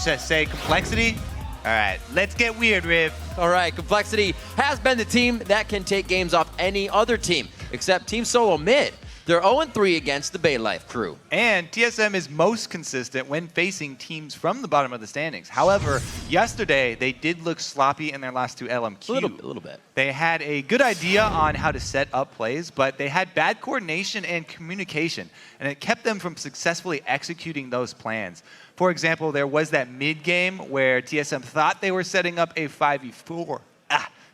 say complexity? All right, let's get weird, Riv. All right, Complexity has been the team that can take games off any other team, except Team Solo Mid. They're 0-3 against the Bay Life crew. And TSM is most consistent when facing teams from the bottom of the standings. However, yesterday, they did look sloppy in their last two LMQ. A little bit. They had a good idea on how to set up plays, but they had bad coordination and communication, and it kept them from successfully executing those plans. For example, there was that mid game where TSM thought they were setting up a 5v4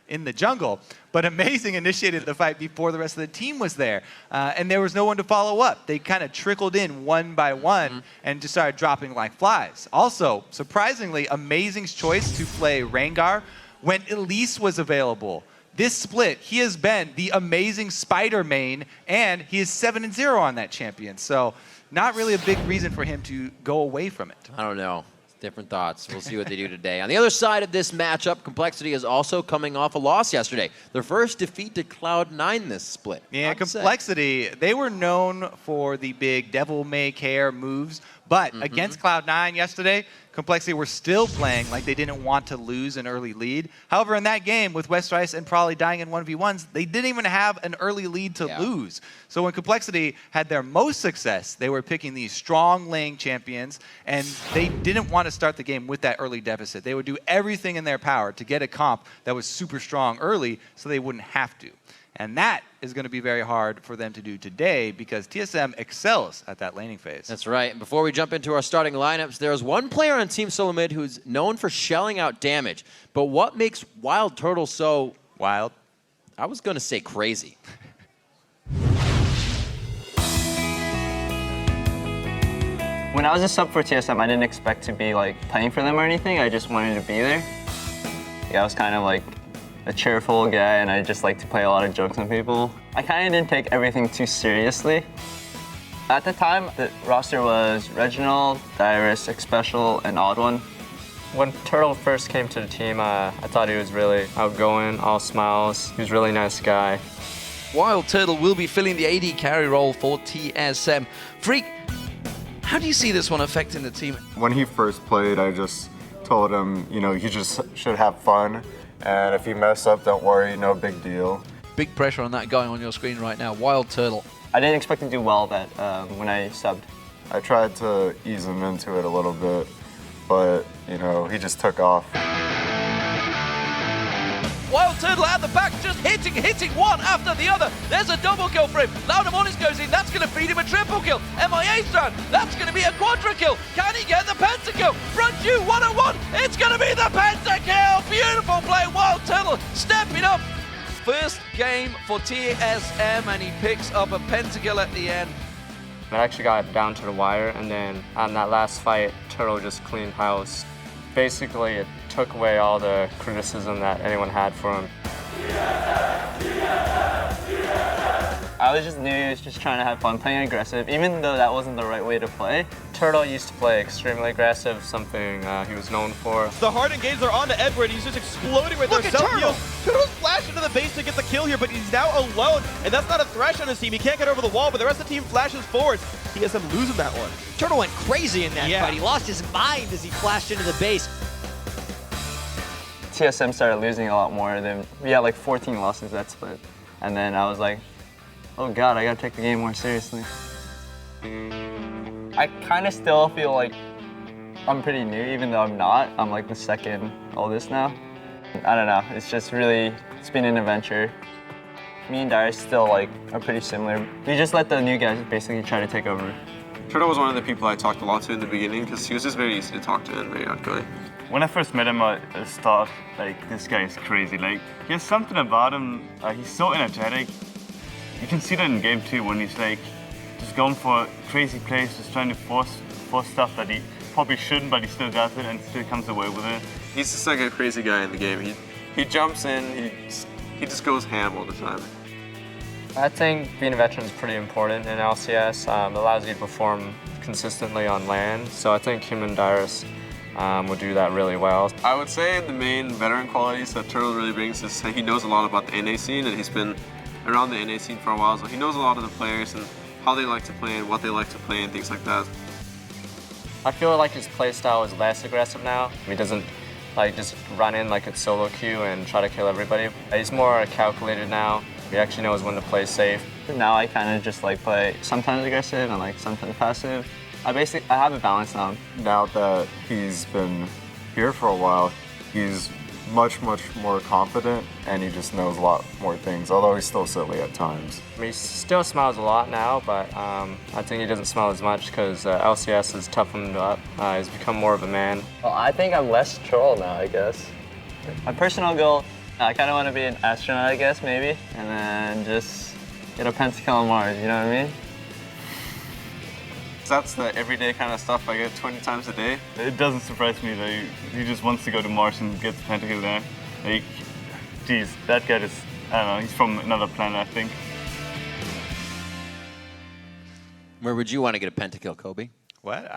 in the jungle, but Amazing initiated the fight before the rest of the team was there, and there was no one to follow up. They kind of trickled in one by one and just started dropping like flies. Also, surprisingly, Amazing's choice to play Rengar when Elise was available. This split, he has been the Amazing Spider main, and he is 7-0 on that champion. So not really a big reason for him to go away from it. I don't know. Different thoughts. We'll see what they do today. On the other side of this matchup, Complexity is also coming off a loss yesterday. Their first defeat to Cloud9 this split. Yeah, Complexity, they were known for the big Devil May Care moves, but against Cloud9 yesterday, Complexity were still playing like they didn't want to lose an early lead. However, in that game, with Westrice and Probably dying in 1v1s, they didn't even have an early lead to lose. So when Complexity had their most success, they were picking these strong lane champions, and they didn't want to start the game with that early deficit. They would do everything in their power to get a comp that was super strong early so they wouldn't have to. And that is going to be very hard for them to do today because TSM excels at that laning phase. That's right. And before we jump into our starting lineups, there's one player on Team Solo Mid who's known for shelling out damage. But what makes Wild Turtle so... Wild? I was going to say crazy. When I was a sub for TSM, I didn't expect to be like playing for them or anything. I just wanted to be there. Yeah, I was kind of like a cheerful guy, and I just like to play a lot of jokes on people. I kind of didn't take everything too seriously. At the time, the roster was Reginald, Dyrus, Xpecial, and Odd One. When Turtle first came to the team, I thought he was really outgoing, all smiles. He was a really nice guy. Wild Turtle will be filling the AD carry role for TSM. Freak, how do you see this one affecting the team? When he first played, I just told him, you know, he just should have fun. And if you mess up, don't worry, no big deal. Big pressure on that guy on your screen right now, Wild Turtle. I didn't expect to do well that when I subbed. I tried to ease him into it a little bit, but, you know, he just took off. Wild Turtle out the back, just hitting one after the other. There's a double kill for him. Laudamonis goes in, that's going to feed him a triple kill. MIA strand, that's going to be a quadra kill. Can he get the pentakill? Front you, 1-on-1, it's going to be the pentakill. Beautiful play, Wild Turtle stepping up. First game for TSM, and he picks up a pentakill at the end. I actually got down to the wire, and then on that last fight, Turtle just cleaned house. Basically, it took away all the criticism that anyone had for him. I was just new, he was just trying to have fun, playing aggressive, even though that wasn't the right way to play. Turtle used to play extremely aggressive, something he was known for. The hard engage are onto Edward, he's just exploding with their self-heals. Turtle's flashed into the base to get the kill here, but he's now alone, and that's not a Thresh on his team. He can't get over the wall, but the rest of the team flashes forward. TSM losing that one. Turtle went crazy in that fight. He lost his mind as he flashed into the base. TSM started losing a lot more. Then we had like 14 losses that split. And then I was like, oh God, I gotta take the game more seriously. I kind of still feel like I'm pretty new, even though I'm not. I'm like the second oldest now. I don't know, it's just really, it's been an adventure. Me and Darius still like are pretty similar. We just let the new guys basically try to take over. Turtle was one of the people I talked a lot to in the beginning because he was just very easy to talk to and very outgoing. When I first met him at the start, like, this guy is crazy. Like, there's something about him, he's so energetic. You can see that in game 2 when he's like, just going for crazy plays, just trying to force stuff that he probably shouldn't, but he still does it and still comes away with it. He's just like a crazy guy in the game. He jumps in, he just goes ham all the time. I think being a veteran is pretty important in LCS. It allows you to perform consistently on LAN, so I think him and Dyrus would do that really well. I would say the main veteran qualities that Turtle really brings is he knows a lot about the NA scene, and he's been around the NA scene for a while, so he knows a lot of the players and how they like to play and what they like to play and things like that. I feel like his playstyle is less aggressive now. He doesn't like just run in like it's solo queue and try to kill everybody. He's more calculated now. He actually knows when to play safe. Now I kind of just like play sometimes aggressive and like sometimes passive. I have a balance now. Now that he's been here for a while, he's much more confident, and he just knows a lot more things, although he's still silly at times. I mean, he still smiles a lot now, but I think he doesn't smile as much because LCS has toughened him up. He's become more of a man. Well, I think I'm less troll now, I guess. My personal goal, I kind of want to be an astronaut, I guess, maybe, and then just get a pentakill on Mars, you know what I mean? That's the everyday kind of stuff I get 20 times a day. It doesn't surprise me that he just wants to go to Mars and get the pentakill there. Like, geez, that guy is, I don't know, he's from another planet, I think. Where would you want to get a pentakill, Kobe? What?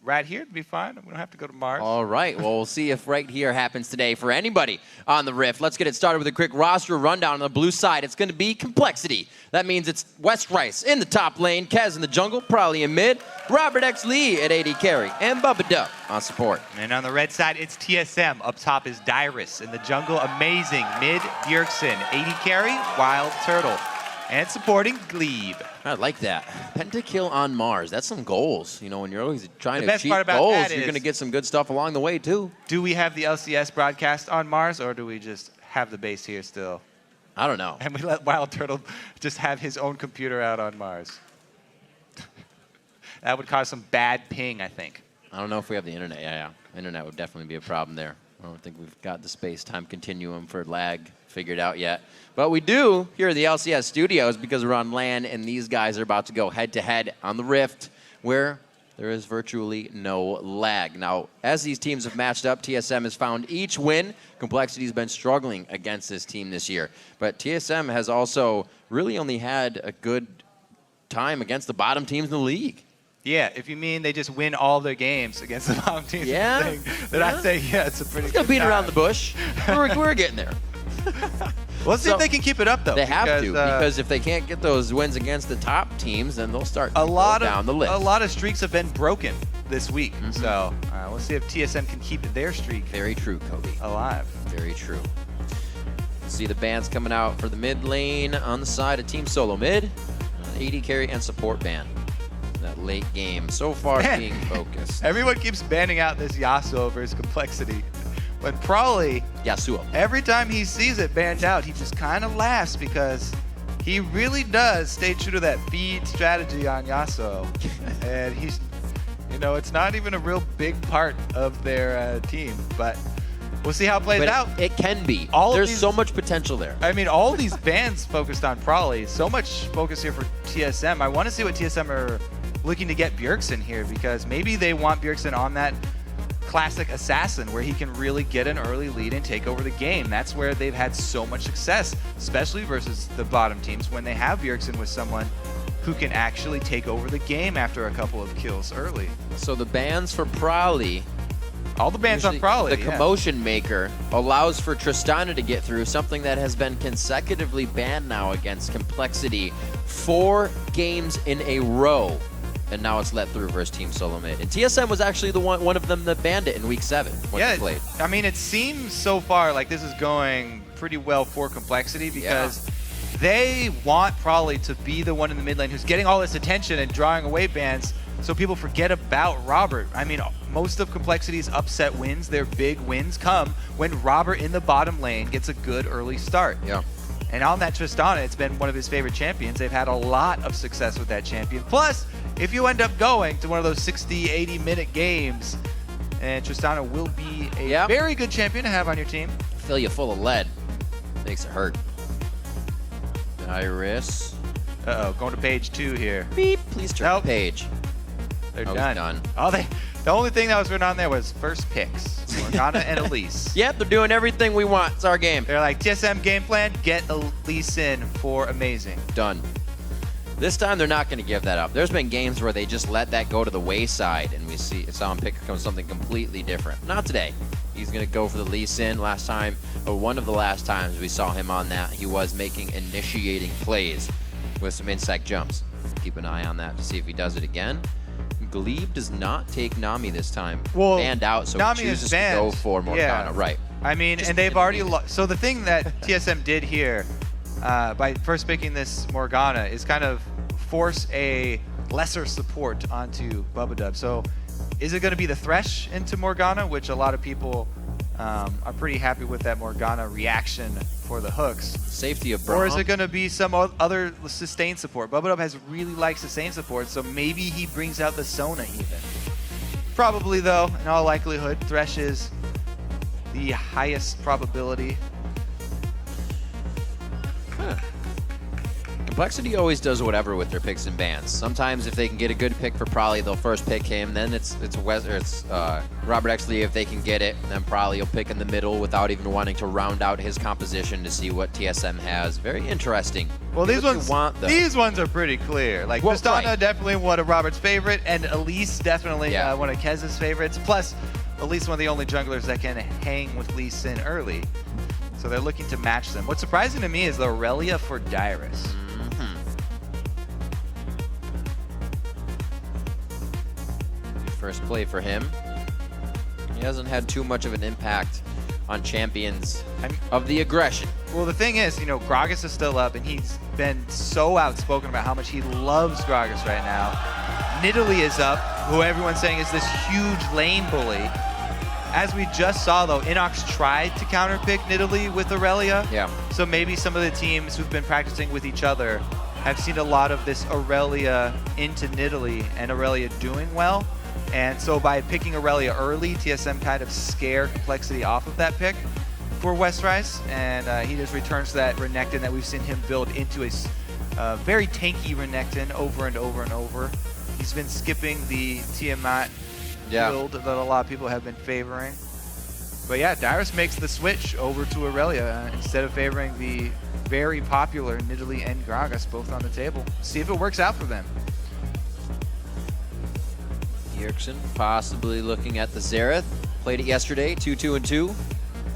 Right here would be fine. We don't have to go to Mars. All right. Well, we'll see if right here happens today for anybody on the Rift. Let's get it started with a quick roster rundown on the blue side. It's going to be Complexity. That means it's West Rice in the top lane, Kez in the jungle, Probably in mid, Robert X. Lee at AD carry, and Bubba Duck on support. And on the red side, it's TSM. Up top is Dyrus. In the jungle, Amazing. Mid, Bjergsen. AD carry, Wild Turtle. And supporting Glebe. I like that. Pentakill on Mars. That's some goals. You know, when you're always trying The to best achieve part about goals, that you're is- going to get some good stuff along the way, too. Do we have the LCS broadcast on Mars, or do we just have the base here still? I don't know. And we let Wild Turtle just have his own computer out on Mars. That would cause some bad ping, I think. I don't know if we have the internet. Yeah. Internet would definitely be a problem there. I don't think we've got the space-time continuum for lag figured out yet. But we do here at the LCS studios because we're on LAN, and these guys are about to go head-to-head on the Rift, where there is virtually no lag. Now, as these teams have matched up, TSM has found each win. Complexity's been struggling against this team this year. But TSM has also really only had a good time against the bottom teams in the league. Yeah, if you mean they just win all their games against the bottom teams, Yeah, then I'd say, yeah, it's a pretty Let's go good beat time. around the bush. We're getting there. Let's see if they can keep it up, though. They have to, because, because if they can't get those wins against the top teams, then they'll start a to lot go down the list. A lot of streaks have been broken this week, so we'll see if TSM can keep their streak Very true, Kobe. alive. Very true. See the bands coming out for the mid lane on the side of Team Solo Mid. AD carry and support ban. That late game so far Man. being focused. Everyone keeps banning out this Yasuo versus Complexity, but Prawley, Yasuo. every time he sees it banned out, he just kind of laughs because he really does stay true to that feed strategy on Yasuo. And he's, you know, it's not even a real big part of their team, but we'll see how it plays But out. it can be. All of There's these- so much potential there. I mean, all these bans focused on Prawley. So much focus here for TSM. I want to see what TSM are looking to get Bjergsen here, because maybe they want Bjergsen on that classic assassin where he can really get an early lead and take over the game. That's where they've had so much success, especially versus the bottom teams, when they have Bjergsen with someone who can actually take over the game after a couple of kills early. So the bans for Prawley, All the bans on usually Prawley. the yeah. commotion maker allows for Tristana to get through, something that has been consecutively banned now against Complexity 4 games in a row. And now it's let through versus Team Solo Mid. And TSM was actually the one of them that banned it in week 7 when Yeah, they played. I mean, it seems so far like this is going pretty well for Complexity because they want Prawley to be the one in the mid lane who's getting all this attention and drawing away bans so people forget about Robert. I mean, most of Complexity's upset wins, their big wins, come when Robert in the bottom lane gets a good early start. Yeah. And on that Tristana, it's been one of his favorite champions. They've had a lot of success with that champion. Plus, if you end up going to one of those 60, 80-minute games, and Tristana will be a very good champion to have on your team. Fill you full of lead. Makes it hurt. Iris. Uh-oh, going to page 2 here. Beep. Please turn the page. They're Oh, done. Oh, the only thing that was written on there was first picks. Morgana and Elise. Yep, they're doing everything we want. It's our game. They're like, TSM game plan, get Elise in for Amazing. Done. This time they're not going to give that up. There's been games where they just let that go to the wayside, and we saw him pick something completely different. Not today. He's going to go for the Lee Sin. Last time, or one of the last times we saw him on that, he was making initiating plays with some insect jumps. Keep an eye on that to see if he does it again. Glebe does not take Nami this time. Well, banned out, so Nami he chooses is to banned. go for Morgana. Yeah. Right. I mean, Just and they've in the already lead. so the thing that TSM did here by first picking this Morgana is kind of force a lesser support onto Bubba. So is it going to be the Thresh into Morgana, which a lot of people are pretty happy with that Morgana reaction for the hooks? Safety of Braum. Or is it going to be some other sustain support? Bubba has really liked sustain support, so maybe he brings out the Sona even. Probably though, in all likelihood, Thresh is the highest probability. Complexity always does whatever with their picks and bans. Sometimes if they can get a good pick for Prolly, they'll first pick him. Then it's Robert Exley if they can get it. Then Prolly will pick in the middle without even wanting to round out his composition to see what TSM has. Very interesting. Well, Do these what you ones, want, though. these ones are pretty clear. Like Well, Tristana, right. definitely one of Robert's favorite, and Elise definitely Yeah. one of Kez's favorites. Plus, Elise one of the only junglers that can hang with Lee Sin early. So they're looking to match them. What's surprising to me is the Aurelia for Dyrus. First play for him. He hasn't had too much of an impact on champions of the aggression. Well, the thing is, you know, Gragas is still up, and he's been so outspoken about how much he loves Gragas right now. Nidalee is up, who everyone's saying is this huge lane bully. As we just saw, though, Inox tried to counterpick Nidalee with Aurelia. Yeah. So maybe some of the teams who've been practicing with each other have seen a lot of this Aurelia into Nidalee and Aurelia doing well. And so by picking Aurelia early, TSM kind of scare Complexity off of that pick for Westrise, and he just returns to that Renekton that we've seen him build into a very tanky Renekton over and over and over. He's been skipping the Tiamat build that a lot of people have been favoring. But yeah, Dyrus makes the switch over to Aurelia instead of favoring the very popular Nidalee and Gragas both on the table. See if it works out for them. Erickson possibly looking at the Xerath. Played it yesterday, 2-2-2.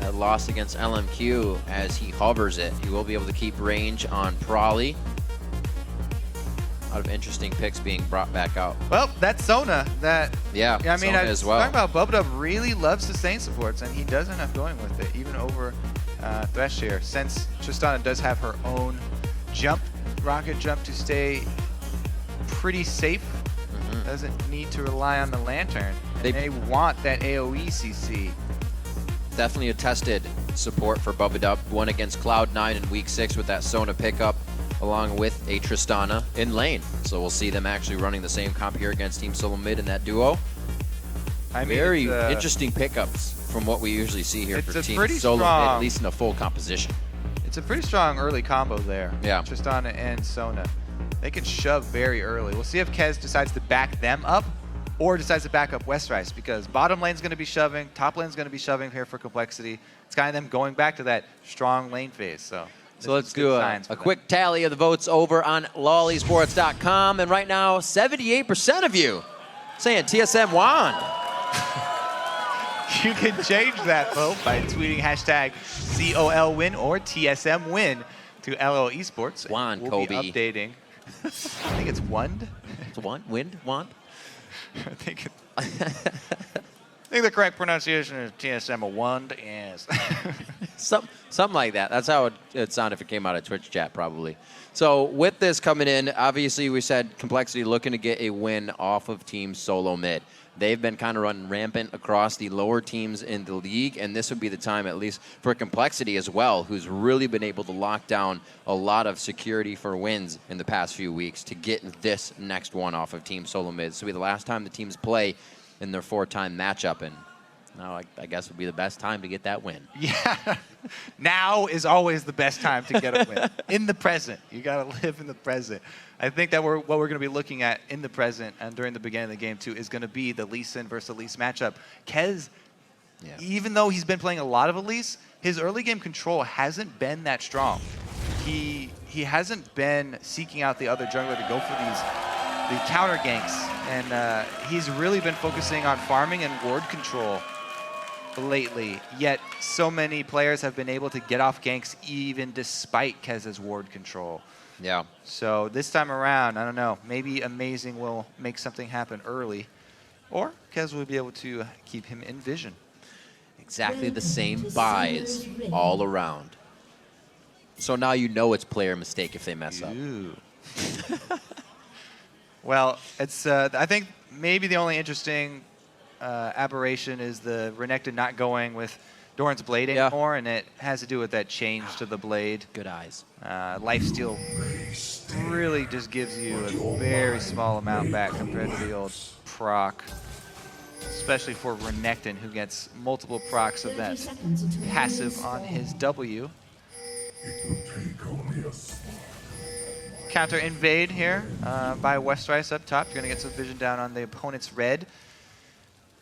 That loss against LMQ as he hovers it. He will be able to keep range on Prolly. A lot of interesting picks being brought back out. Well, that's Sona. I mean, Sona I as was well. talking about Bubba really loves sustain supports, and he does end up going with it, even over Thresh here. Since Tristana does have her own jump, rocket jump, to stay pretty safe. Doesn't need to rely on the Lantern. They want that AoE CC. Definitely a tested support for Bubba. Won against Cloud9 in Week 6 with that Sona pickup, along with a Tristana in lane. So we'll see them actually running the same comp here against Team Solo Mid in that duo. I mean, Very interesting pickups from what we usually see here for a Team pretty Solo Mid, strong- at least in a full composition. It's a pretty strong early combo there. Yeah. Tristana and Sona. They can shove very early. We'll see if Kez decides to back them up or decides to back up Westrise, because bottom lane's going to be shoving, top lane's going to be shoving here for Complexity. It's kind of them going back to that strong lane phase. So let's do a quick tally of the votes over on lollysports.com. And right now, 78% of you saying TSM won. You can change that vote by tweeting hashtag COL win or TSM win to LO Esports. Juan, we'll Kobe. be updating. I think it's Wand. It's Wand? I think the correct pronunciation is TSM Wand. Yes. Something like that. That's how it'd sound if it came out of Twitch chat, probably. So with this coming in, obviously we said Complexity looking to get a win off of Team Solo Mid. They've been kind of running rampant across the lower teams in the league, and this would be the time, at least for Complexity as well, who's really been able to lock down a lot of security for wins in the past few weeks to get this next one off of Team Solo Mid. This will be the last time the teams play in their 4-time matchup, and now I guess would be the best time to get that win. Yeah. Now is always the best time to get a win. In the present. You got to live in the present. I think that what we're going to be looking at in the present and during the beginning of the game, too, is going to be the Lee Sin versus Elise matchup. Kez, even though he's been playing a lot of Elise, his early game control hasn't been that strong. He hasn't been seeking out the other jungler to go for the counter ganks. And he's really been focusing on farming and ward control lately, yet so many players have been able to get off ganks even despite Kez's ward control. Yeah. So this time around, I don't know, maybe Amazing will make something happen early, or Kez will be able to keep him in vision. Exactly the same buys all around. So now you know it's player mistake if they mess up. Well, it's I think maybe the only interesting aberration is the Renekton not going with Doran's blade anymore, and it has to do with that change to the blade. Good eyes. Lifesteal really just gives you a very small amount back compared to the old proc, especially for Renekton, who gets multiple procs of that passive on his W. Counter invade here by Westrice up top. You're going to get some vision down on the opponent's red.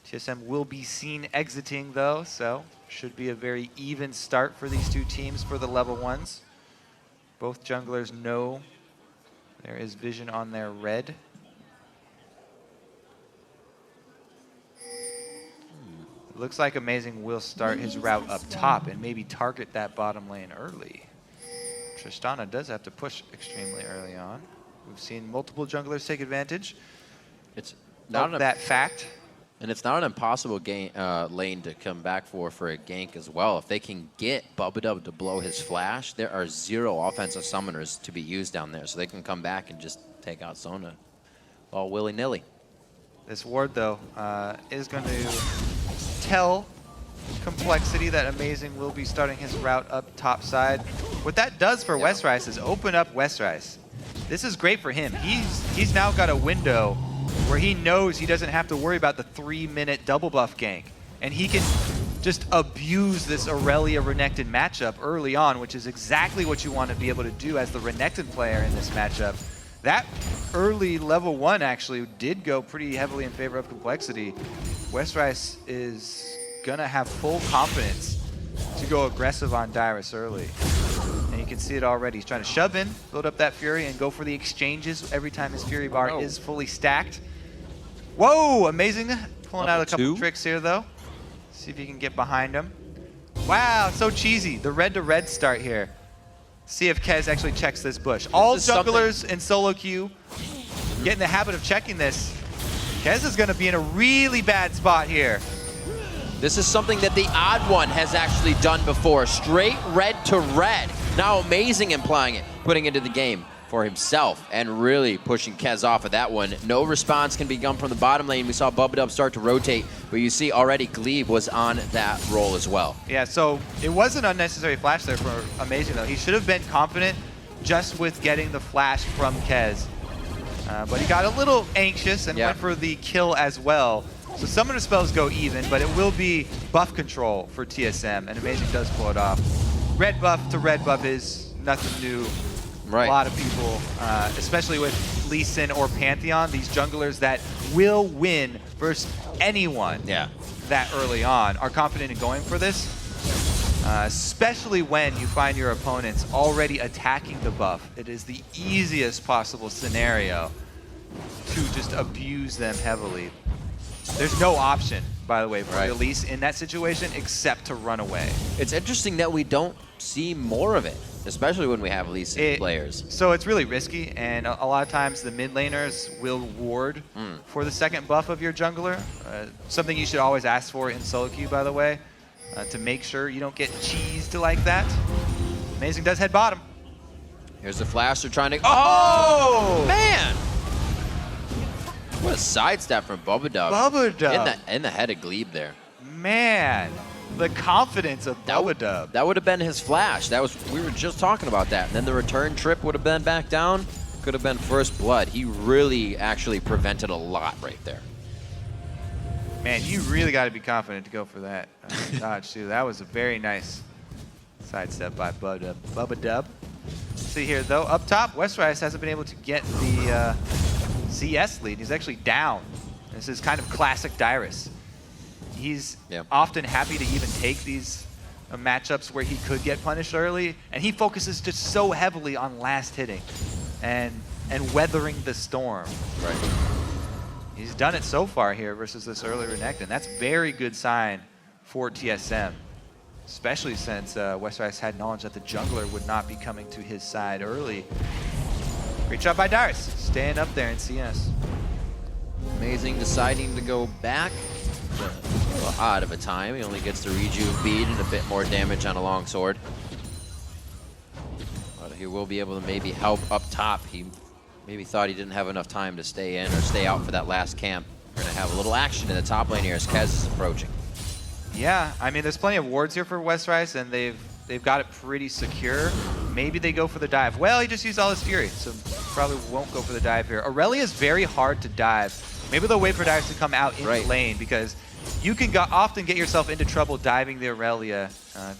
TSM will be seen exiting though, so should be a very even start for these two teams for the level 1s. Both junglers know there is vision on their red. Looks like Amazing will start his route up top and maybe target that bottom lane early. Tristana does have to push extremely early on. We've seen multiple junglers take advantage of that fact. And it's not an impossible lane to come back for a gank as well. If they can get Bubba to blow his flash, there are 0 offensive summoners to be used down there, so they can come back and just take out Sona all willy-nilly. This ward, though, is going to tell Complexity that Amazing will be starting his route up top side. What that does for Westrice is open up Westrice. This is great for him. He's now got a window where he knows he doesn't have to worry about the 3-minute double buff gank. And he can just abuse this Aurelia Renekton matchup early on, which is exactly what you want to be able to do as the Renekton player in this matchup. That early level 1 actually did go pretty heavily in favor of Complexity. Westrice is going to have full confidence to go aggressive on Dyrus early. And you can see it already. He's trying to shove in, build up that Fury, and go for the exchanges every time his Fury bar is fully stacked. Whoa, Amazing. Pulling out a couple tricks here, though. See if you can get behind him. Wow, so cheesy. The red-to-red start here. See if Kez actually checks this bush. All junglers in solo queue get in the habit of checking this. Kez is going to be in a really bad spot here. This is something that the Odd One has actually done before. Straight red to red. Now Amazing implying it, putting it into the game for himself and really pushing Kez off of that one. No response can be come from the bottom lane. We saw Bubba start to rotate, but you see already Glebe was on that roll as well. Yeah, so it was an unnecessary flash there for Amazing, though. He should have been confident just with getting the flash from Kez. But he got a little anxious and went for the kill as well. So summoner spells go even, but it will be buff control for TSM, and Amazing does pull it off. Red buff to red buff is nothing new. Right. A lot of people, especially with Lee Sin or Pantheon, these junglers that will win versus anyone that early on, are confident in going for this. Especially when you find your opponents already attacking the buff. It is the easiest possible scenario to just abuse them heavily. There's no option, by the way, for Elise in that situation except to run away. It's interesting that we don't see more of it, especially when we have Elise players. So it's really risky, and a lot of times the mid laners will ward for the second buff of your jungler. Something you should always ask for in solo queue, by the way, to make sure you don't get cheesed like that. Amazing does head bottom. Here's the flash. They're trying to... Oh, man! What a sidestep from Bubba. In the head of Glebe there. Man, the confidence of Bubba. That would have been his flash. We were just talking about that. And then the return trip would have been back down. Could have been first blood. He really actually prevented a lot right there. Man, you really got to be confident to go for that dodge too. That was a very nice sidestep by Bubba. See here though, up top, Westrice hasn't been able to get the CS lead. He's actually down. This is kind of classic Dyrus. He's often happy to even take these matchups where he could get punished early, and he focuses just so heavily on last hitting and weathering the storm. Right. He's done it so far here versus this early Renekton. That's very good sign for TSM, especially since Westrice had knowledge that the jungler would not be coming to his side early. Great job by Darius, staying up there in CS. Amazing deciding to go back. A little odd of a time. He only gets the rejuve bead and a bit more damage on a long sword. But he will be able to maybe help up top. He maybe thought he didn't have enough time to stay in or stay out for that last camp. We're going to have a little action in the top lane here as Kez is approaching. Yeah, I mean, there's plenty of wards here for Westrise, and they've got it pretty secure. Maybe they go for the dive. Well, he just used all his fury, so probably won't go for the dive here. Aurelia is very hard to dive. Maybe they'll wait for Darius to come out in the lane, because you can often get yourself into trouble diving the Aurelia,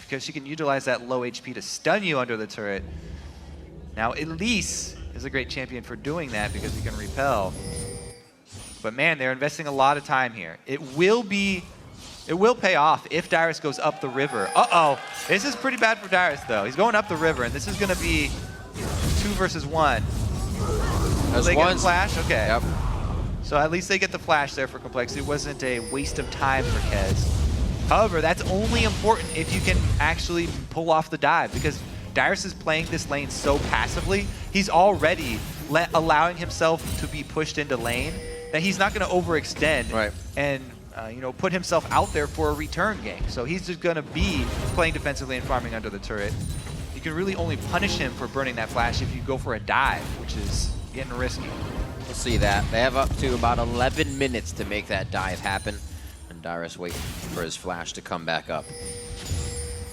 because she can utilize that low HP to stun you under the turret. Now, Elise is a great champion for doing that because he can repel. But man, they're investing a lot of time here. It will pay off if Darius goes up the river. Uh-oh. This is pretty bad for Darius, though. He's going up the river, and this is going to be 2 versus 1. There's they one. Get the flash? Okay. Yep. So at least they get the flash there for Complexity. It wasn't a waste of time for Kez. However, that's only important if you can actually pull off the dive, because Darius is playing this lane so passively. He's already allowing himself to be pushed into lane that he's not going to overextend and put himself out there for a return gank. So he's just going to be playing defensively and farming under the turret. You can really only punish him for burning that flash if you go for a dive, which is getting risky. We'll see that. They have up to about 11 minutes to make that dive happen, and Darius waiting for his flash to come back up.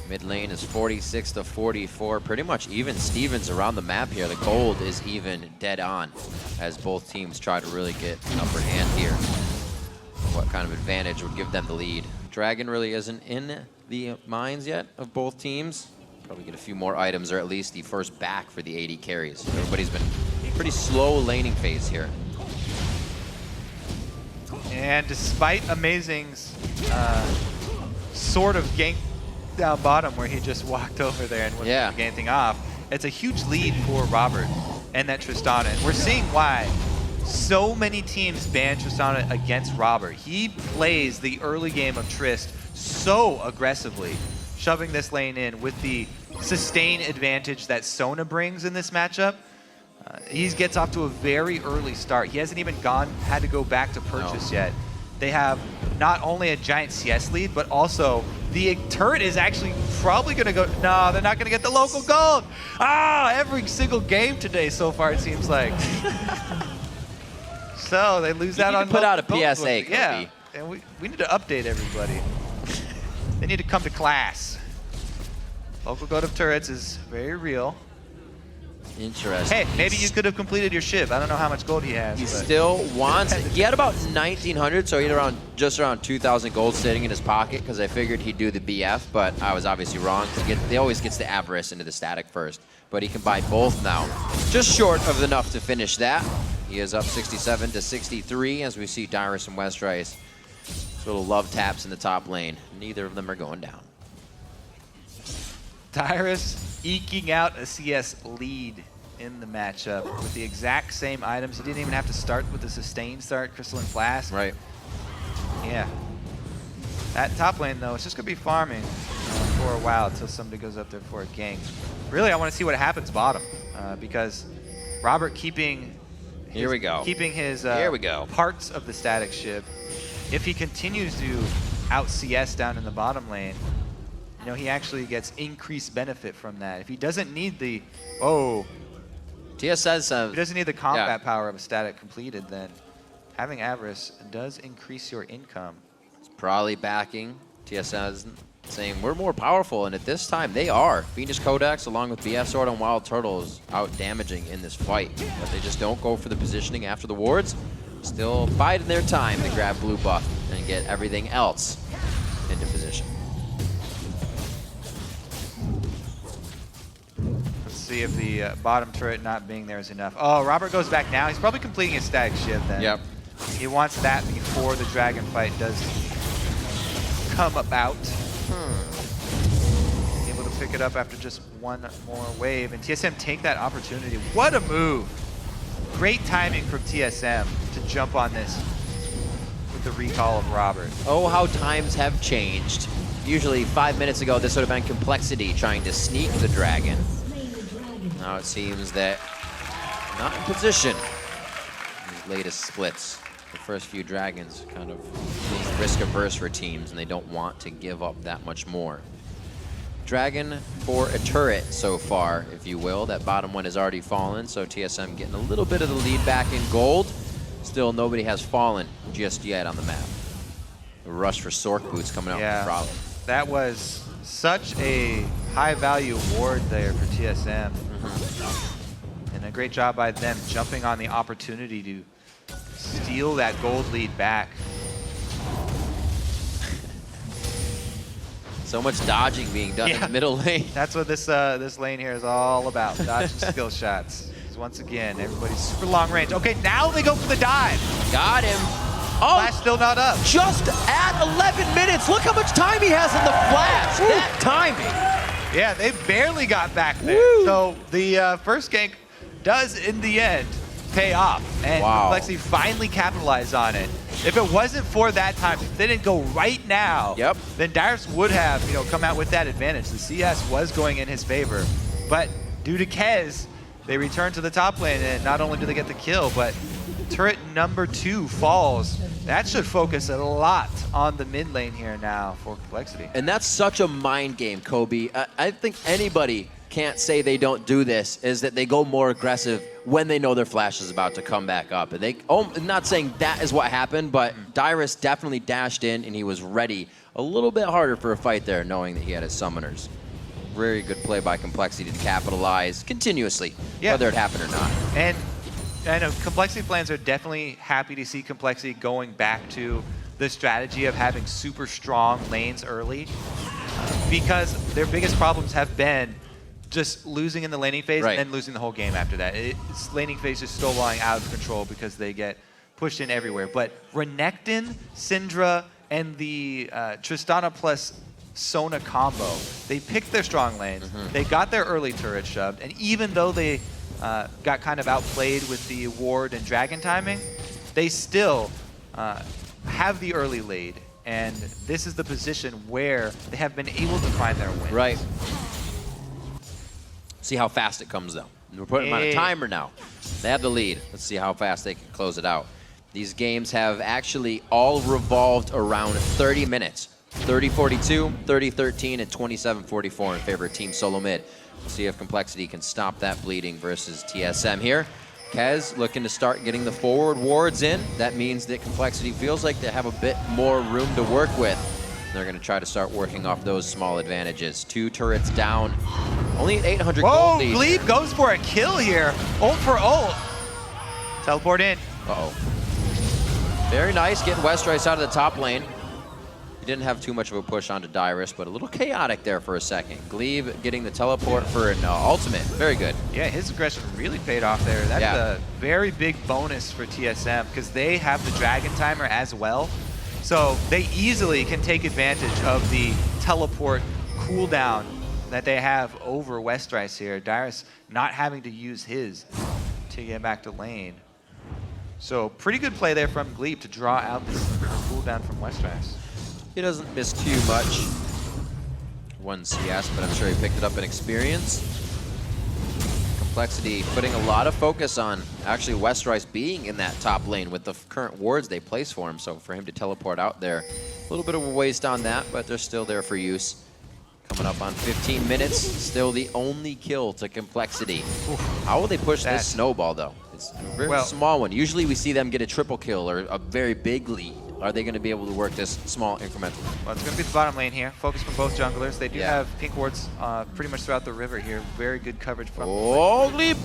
Mid lane is 46 to 44, pretty much even Stevens around the map here. The gold is even dead on as both teams try to really get an upper hand here. What kind of advantage would give them the lead? Dragon really isn't in the minds yet of both teams. Probably get a few more items, or at least the first back for the AD carries. Everybody's been pretty slow laning phase here. And despite Amazing's sort of gank down bottom where he just walked over there and wasn't going to get anything off, it's a huge lead for Robert and that Tristana. And we're seeing why so many teams ban Tristana against Robert. He plays the early game of Trist so aggressively, shoving this lane in with the sustain advantage that Sona brings in this matchup. He gets off to a very early start. He hasn't even had to go back to purchase yet. They have not only a giant CS lead, but also the turret is actually probably going to go. No, they're not going to get the local gold. Every single game today so far, it seems like. So they lose out on. Put out a PSA, Kobe. Yeah, and we need to update everybody. They need to come to class. Local gold of turrets is very real. Interesting. Hey, maybe you could have completed your Shiv. I don't know how much gold he has. He still wants it. He had about 1,900, so he had just around 2,000 gold sitting in his pocket, because I figured he'd do the BF, but I was obviously wrong. He always gets the Avarice into the static first, but he can buy both now. Just short of enough to finish that. He is up 67 to 63 as we see Darius and Westrice. Little love taps in the top lane. Neither of them are going down. Darius eking out a CS lead in the matchup with the exact same items. He didn't even have to start with the sustained start, Crystalline Flask. Right. Yeah. That top lane, though, it's just going to be farming for a while until somebody goes up there for a gank. Really, I want to see what happens bottom, because Robert keeping his parts of the static ship. If he continues to out CS down in the bottom lane, he actually gets increased benefit from that. If he doesn't need the TS says if he doesn't need the combat power of a static completed, then having Avarice does increase your income. It's probably backing TSS, saying we're more powerful, and at this time they are. Fiendish Codex along with BF Sword and Wild Turtle is out damaging in this fight, but they just don't go for the positioning after the wards. Still biding their time to grab blue buff and get everything else into position. Let's see if the bottom turret not being there is enough. Oh, Robert goes back now. He's probably completing his static shift then. Yep. He wants that before the dragon fight does come about. Able to pick it up after just one more wave, and TSM take that opportunity. What a move! Great timing from TSM to jump on this with the recall of Robert. Oh, how times have changed. Usually 5 minutes ago, this would have been Complexity trying to sneak the dragon. Now it seems that not in position. These latest splits, the first few dragons kind of risk averse for teams, and they don't want to give up that much more. Dragon for a turret so far, if you will. That bottom one has already fallen, so TSM getting a little bit of the lead back in gold. Still, nobody has fallen just yet on the map. The rush for Sork boots coming out from Frolic. That was such a high-value ward there for TSM. And a great job by them jumping on the opportunity to steal that gold lead back. So much dodging being done in the middle lane. That's what this this lane here is all about, dodging skill shots. Because once again, everybody's super long range. Okay, now they go for the dive. Got him. Flash still not up. Just at 11 minutes. Look how much time he has in the flash. That timing. Yeah, they barely got back there. So the first gank does, in the end, pay off. And Complexity finally capitalized on it. If it wasn't for that time, if they didn't go right now, then Dyrus would have, come out with that advantage. The CS was going in his favor. But due to Kez, they returned to the top lane, and not only do they get the kill, but turret number 2 falls. That should focus a lot on the mid lane here now for Complexity. And that's such a mind game, Kobe. I think anybody can't say they don't do this, is that they go more aggressive when they know their flash is about to come back up. And I'm not saying that is what happened, but Dyrus definitely dashed in and he was ready. A little bit harder for a fight there, knowing that he had his summoners. Very good play by Complexity to capitalize continuously, whether it happened or not. And I know Complexity plans are definitely happy to see Complexity going back to the strategy of having super strong lanes early, because their biggest problems have been just losing in the laning phase and then losing the whole game after that. It's laning phase just snowballing out of control because they get pushed in everywhere. But Renekton, Syndra, and the Tristana plus Sona combo, they picked their strong lanes. They got their early turret shoved, and even though they got kind of outplayed with the ward and dragon timing, they still have the early lead. And this is the position where they have been able to find their win. Right. See how fast it comes, though. We're putting them on a timer now. They have the lead. Let's see how fast they can close it out. These games have actually all revolved around 30 minutes. 30-42, 30-13, and 27-44 in favor of Team Solo Mid. We'll see if Complexity can stop that bleeding versus TSM here. Kez looking to start getting the forward wards in. That means that Complexity feels like they have a bit more room to work with. They're going to try to start working off those small advantages. 2 turrets down. Only an 800 gold lead. Glebe goes for a kill here. Ult for ult. Teleport in. Very nice getting Westrice out of the top lane. He didn't have too much of a push onto Dyrus, but a little chaotic there for a second. Glebe getting the teleport for an ultimate. Very good. Yeah, his aggression really paid off there. That's a very big bonus for TSM because they have the dragon timer as well. So they easily can take advantage of the teleport cooldown that they have over Westrice here. Dyrus not having to use his to get back to lane. So pretty good play there from Glebe to draw out this cooldown from Westrice. He doesn't miss too much. 1 CS, but I'm sure he picked it up in experience. Complexity putting a lot of focus on actually Westrice being in that top lane with the current wards they place for him. So for him to teleport out there, a little bit of a waste on that, but they're still there for use. Coming up on 15 minutes, still the only kill to Complexity. How will they push this snowball though? It's a very small one. Usually we see them get a triple kill or a very big lead. Are they going to be able to work this small incremental? Well, it's going to be the bottom lane here. Focus from both junglers. They do have pink wards pretty much throughout the river here. Very good coverage from Glebe.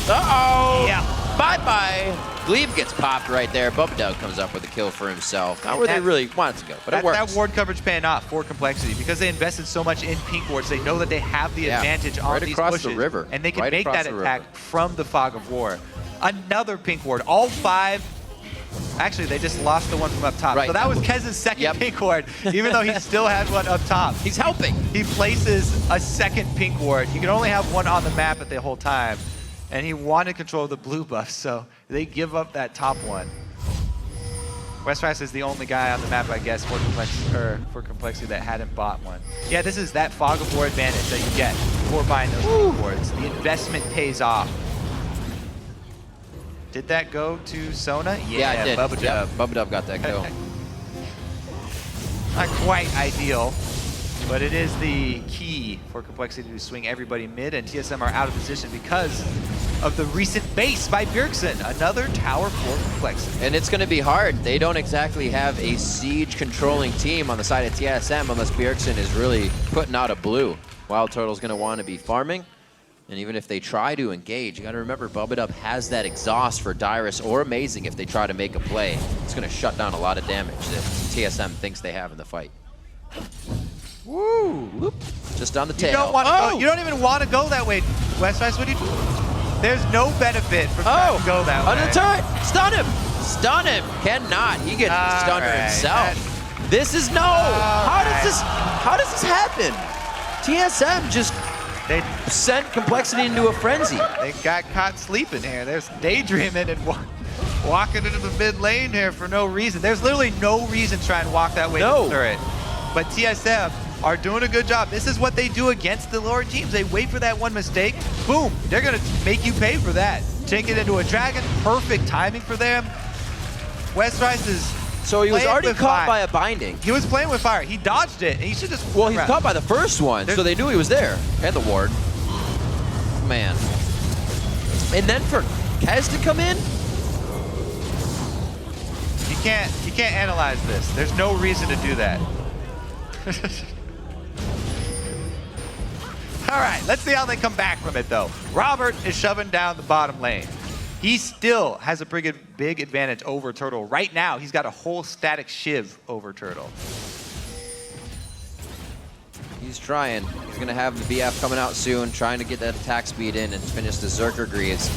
Uh-oh. Yeah. Bye-bye. Glebe gets popped right there. Bubba Doug comes up with a kill for himself. Not where they really wanted to go, but it works. That ward coverage paying off for Complexity because they invested so much in pink wards. They know that they have the advantage on these pushes. The river. And they can make that attack from the Fog of War. Another pink ward. All 5. Actually, they just lost the one from up top. So that was Kez's second pink ward, even though he still had one up top. He's helping. He places a second pink ward. You can only have one on the map at the whole time. And he wanted control of the blue buff, so they give up that top one. Westrice is the only guy on the map, I guess, for Complexity that hadn't bought one. Yeah, this is that Fog of War advantage that you get for buying those pink wards. The investment pays off. Did that go to Sona? Yeah, it did. Bubba Dub. Bubba Dub got that go. Not quite ideal, but it is the key for Complexity to swing everybody mid, and TSM are out of position because of the recent base by Bjergsen. Another tower for Complexity. And it's going to be hard. They don't exactly have a siege controlling team on the side of TSM unless Bjergsen is really putting out a blue. Wild Turtle's going to want to be farming. And even if they try to engage, you got to remember Bubba Dub has that exhaust for Dyrus or Amazing if they try to make a play. It's going to shut down a lot of damage that TSM thinks they have in the fight. Woo! Whoop. Just on the tail. You don't want to go, you don't even want to go that way, West-Ice. What do you? There's no benefit from trying to go that way. Under the turret! Stun him! Stun him! Cannot. He gets stunned himself. This is no. How does this happen? TSM just sent Complexity into a frenzy. They got caught sleeping here. There's daydreaming and walking into the mid lane here for no reason. There's literally no reason to try and walk that way to the turret. But TSM are doing a good job. This is what they do against the lower teams. They wait for that one mistake. Boom. They're going to make you pay for that. Take it into a dragon. Perfect timing for them. West-Ice is So he was already caught by a binding. He was playing with fire. He dodged it, and he should just... Well, he's caught by the first one, so they knew he was there. And the ward. Man. And then for Kez to come in? You can't analyze this. There's no reason to do that. All right, let's see how they come back from it, though. Robert is shoving down the bottom lane. He still has a pretty big advantage over Turtle. Right now, he's got a whole static shiv over Turtle. He's trying. He's going to have the BF coming out soon, trying to get that attack speed in and finish the Zerker Greaves.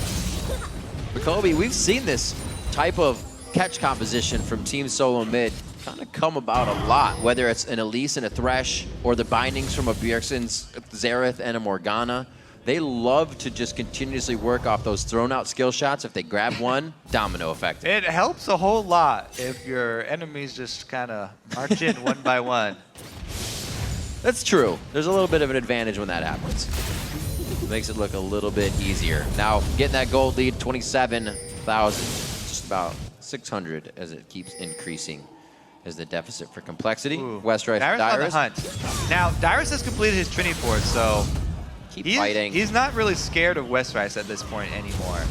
But Kobe, we've seen this type of catch composition from Team Solo Mid kind of come about a lot, whether it's an Elise and a Thresh or the bindings from a Bjergsen's Xerath and a Morgana. They love to just continuously work off those thrown out skill shots. If they grab one, domino effect. It helps a whole lot if your enemies just kind of march in one by one. That's true. There's a little bit of an advantage when that happens. It makes it look a little bit easier. Now, getting that gold lead, 27,000. Just about 600 as it keeps increasing as the deficit for Complexity. West-Ice, Dyrus on the hunt. Now, Dyrus has completed his Trinity Force, so keep fighting. He's not really scared of West-Ice at this point anymore.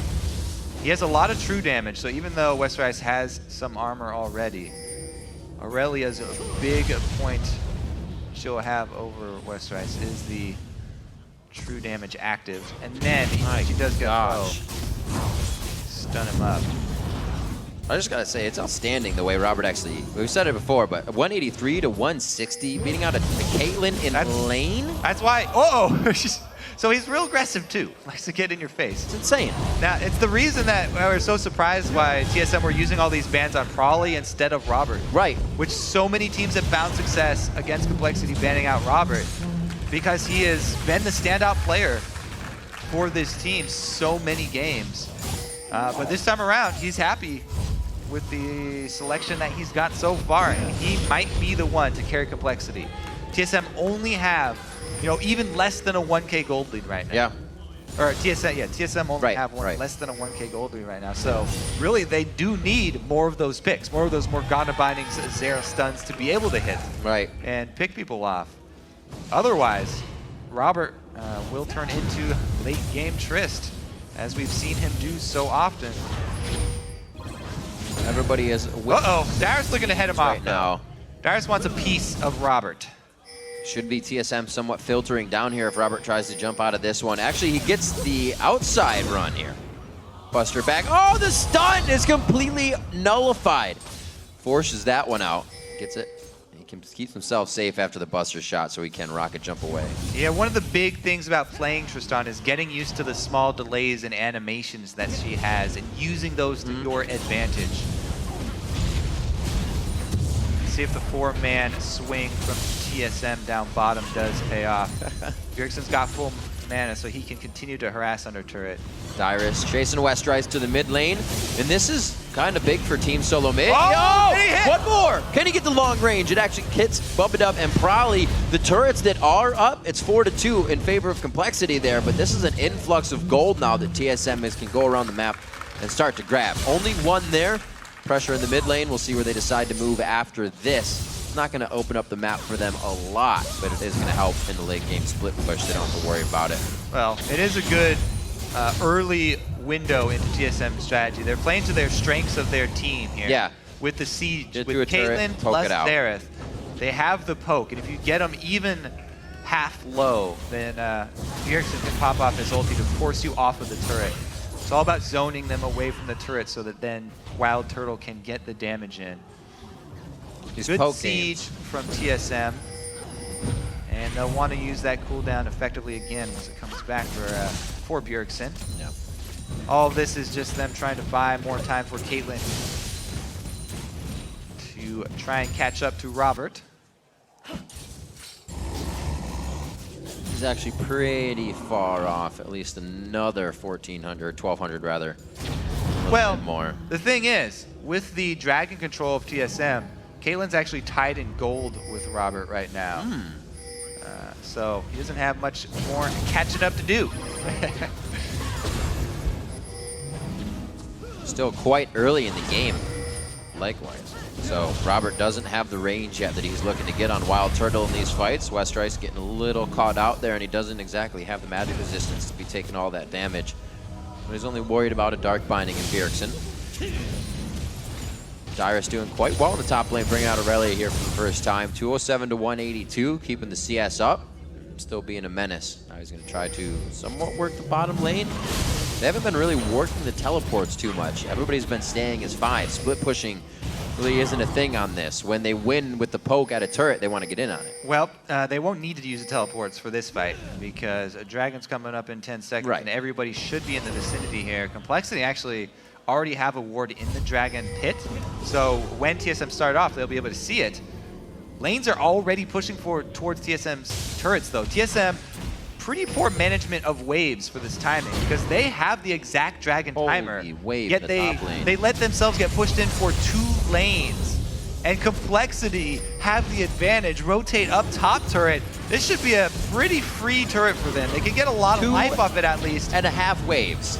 He has a lot of true damage, so even though West-Ice has some armor already, Aurelia's a big point she'll have over West-Ice is the true damage active. And then she does get stun him up. I just gotta say, it's outstanding the way Robert actually, we've said it before, but 183 to 160, beating out a Caitlyn in lane? That's why, so he's real aggressive too. Likes to get in your face. It's insane. Now, it's the reason that we're so surprised why TSM were using all these bans on Prawley instead of Robert. Right. Which so many teams have found success against Complexity banning out Robert because he has been the standout player for this team so many games. But this time around, he's happy with the selection that he's got so far. He might be the one to carry Complexity. TSM only have, even less than a 1K gold lead right now. Yeah. Or TSM only have less than a 1K gold lead right now. So really, they do need more of those picks, more of those Morgana bindings, Xerath stuns to be able to hit. Right. And pick people off. Otherwise, Robert will turn into late game Trist, as we've seen him do so often. Everybody is... Dyrus looking to head him off right now. Dyrus wants a piece of Robert. Should be TSM somewhat filtering down here if Robert tries to jump out of this one. Actually, he gets the outside run here. Buster back. Oh, the stun is completely nullified. Forces that one out. Gets it. He keeps himself safe after the Buster shot so he can rocket jump away. Yeah, one of the big things about playing Tristan is getting used to the small delays and animations that she has and using those to your advantage. See if the 4-man swing from TSM down bottom does pay off. Bjergsen's got full mana, so he can continue to harass under turret. Dyrus chasing West-Ice to the mid lane, and this is kind of big for Team Solo Mid. One more! Can he get the long range? It actually hits Bubba Dub and Prawley. The turrets that are up, it's 4-2 in favor of Complexity there, but this is an influx of gold now that TSM can go around the map and start to grab. Only one there. Pressure in the mid lane. We'll see where they decide to move after this. It's not going to open up the map for them a lot, but it is going to help in the late game split push. They don't have to worry about it. Well, it is a good early window into TSM strategy. They're playing to their strengths of their team here. Yeah. With the siege, Get with through a turret, Caitlyn poke plus it out. Xerath, they have the poke, and if you get them even half low, then Bjergsen can pop off his ulti to force you off of the turret. It's all about zoning them away from the turret so that then Wild Turtle can get the damage in. Good siege from TSM. And they'll want to use that cooldown effectively again once it comes back for Bjergsen. Yeah. All of this is just them trying to buy more time for Caitlyn to try and catch up to Robert. He's actually pretty far off, at least another 1,400, 1,200 rather. Well, more. The thing is, with the dragon control of TSM, Caitlyn's actually tied in gold with Robert right now. So he doesn't have much more catching up to do. Still quite early in the game, likewise. So Robert doesn't have the range yet that he's looking to get on Wild Turtle in these fights. Westrice getting a little caught out there, and he doesn't exactly have the magic resistance to be taking all that damage. But he's only worried about a Dark Binding in Bjergsen. Dyrus doing quite well in the top lane, bringing out Aurelia here for the first time. 207 to 182, keeping the CS up. Still being a menace. Now he's going to try to somewhat work the bottom lane. They haven't been really working the teleports too much. Everybody's been staying as fine. Split pushing really isn't a thing on this. When they win with the poke at a turret, they want to get in on it. Well, they won't need to use the teleports for this fight because a dragon's coming up in 10 seconds, and everybody should be in the vicinity here. Complexity actually already have a ward in the dragon pit, so when TSM start off, they'll be able to see it. Lanes are already pushing forward towards TSM's turrets, though. TSM, pretty poor management of waves for this timing because they have the exact dragon timer, yet they let themselves get pushed in for 2 lanes. And Complexity have the advantage, rotate up top turret. This should be a pretty free turret for them. They can get a lot of life off it at least. And a half waves.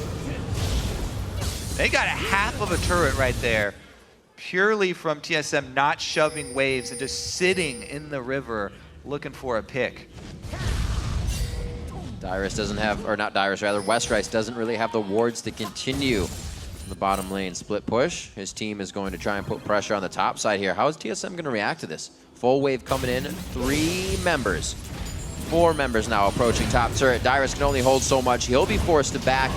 They got a half of a turret right there, purely from TSM not shoving waves and just sitting in the river looking for a pick. Dyrus doesn't have, or not Dyrus rather, Westrice doesn't really have the wards to continue in the bottom lane split push. His team is going to try and put pressure on the top side here. How is TSM going to react to this? Full wave coming in, 3 members. 4 members now approaching top turret. Dyrus can only hold so much. He'll be forced to back,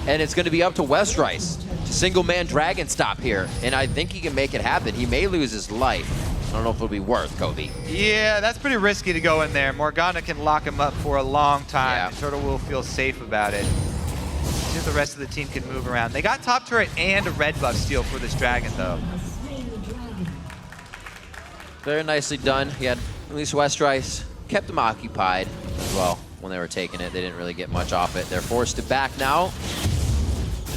and it's going to be up to Westrice to single-man dragon stop here, and I think he can make it happen. He may lose his life. I don't know if it'll be worth, Kobe. Yeah, that's pretty risky to go in there. Morgana can lock him up for a long time. Yeah. Turtle will feel safe about it. See if the rest of the team can move around. They got top turret and a red buff steal for this dragon, though. Very nicely done. He had at least Westrice kept them occupied as well when they were taking it. They didn't really get much off it. They're forced to back now.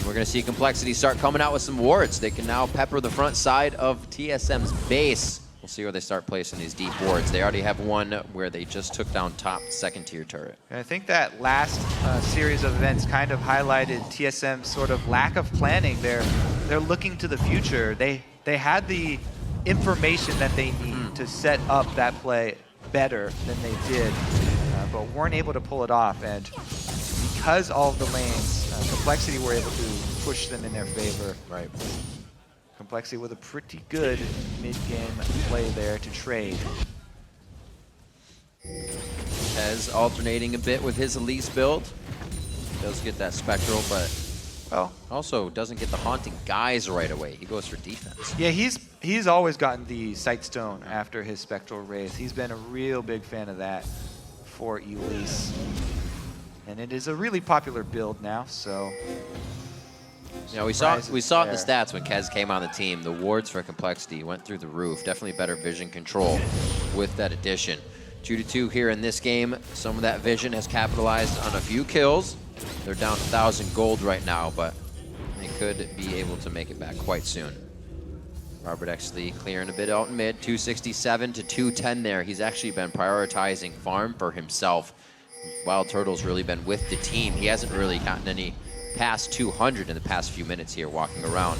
We're going to see Complexity start coming out with some wards. They can now pepper the front side of TSM's base. We'll see where they start placing these deep wards. They already have one where they just took down top 2nd-tier turret. And I think that last series of events kind of highlighted TSM's sort of lack of planning. They're looking to the future. They had the information that they need to set up that play better than they did, but weren't able to pull it off. And because all of the lanes, Complexity were able to push them in their favor. Right. Complexity with a pretty good mid-game play there to trade. Tez alternating a bit with his Elise build. Does get that Spectral, but well, also doesn't get the Haunting Guise right away. He goes for defense. Yeah, he's always gotten the Sightstone after his Spectral Wraith. He's been a real big fan of that for Elise. And it is a really popular build now, so... You know, we saw it in the stats when Kez came on the team. The wards for Complexity went through the roof. Definitely better vision control with that addition. 2-2 here in this game. Some of that vision has capitalized on a few kills. They're down 1,000 gold right now, but they could be able to make it back quite soon. Robert actually clearing a bit out in mid. 267 to 210 there. He's actually been prioritizing farm for himself. Wild Turtle's really been with the team. He hasn't really gotten any past 200 in the past few minutes here, walking around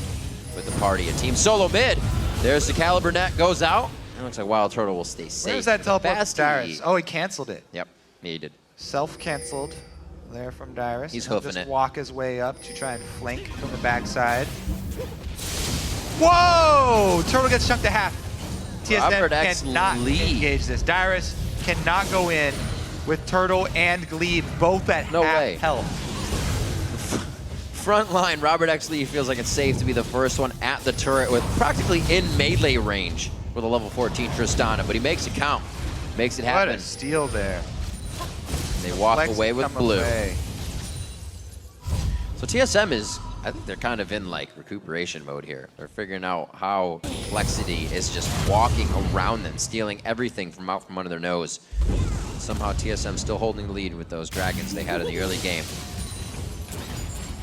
with the party. A team solo mid. There's the Caliber net, goes out. It looks like Wild Turtle will stay safe. Where's that teleport Fast to Dyrus? Oh, he canceled it. Yep, he did. Self-canceled there from Dyrus. He's He'll hoofing just it. walk his way up to try and flank from the backside. Whoa! Turtle gets chunked to half. Robert TSM X cannot lead. engage this. Dyrus cannot go in with Turtle and Glebe both at No half way. health. Front line, Robert X Lee feels like it's safe to be the first one at the turret with practically in melee range with a level 14 Tristana, but he makes it count. Makes it What happen. a steal there. They walk Flex away with come blue. away. So TSM is, I think they're kind of in like recuperation mode here. They're figuring out how Complexity is just walking around them, stealing everything from out from under their nose. Somehow TSM still holding the lead with those dragons they had in the early game.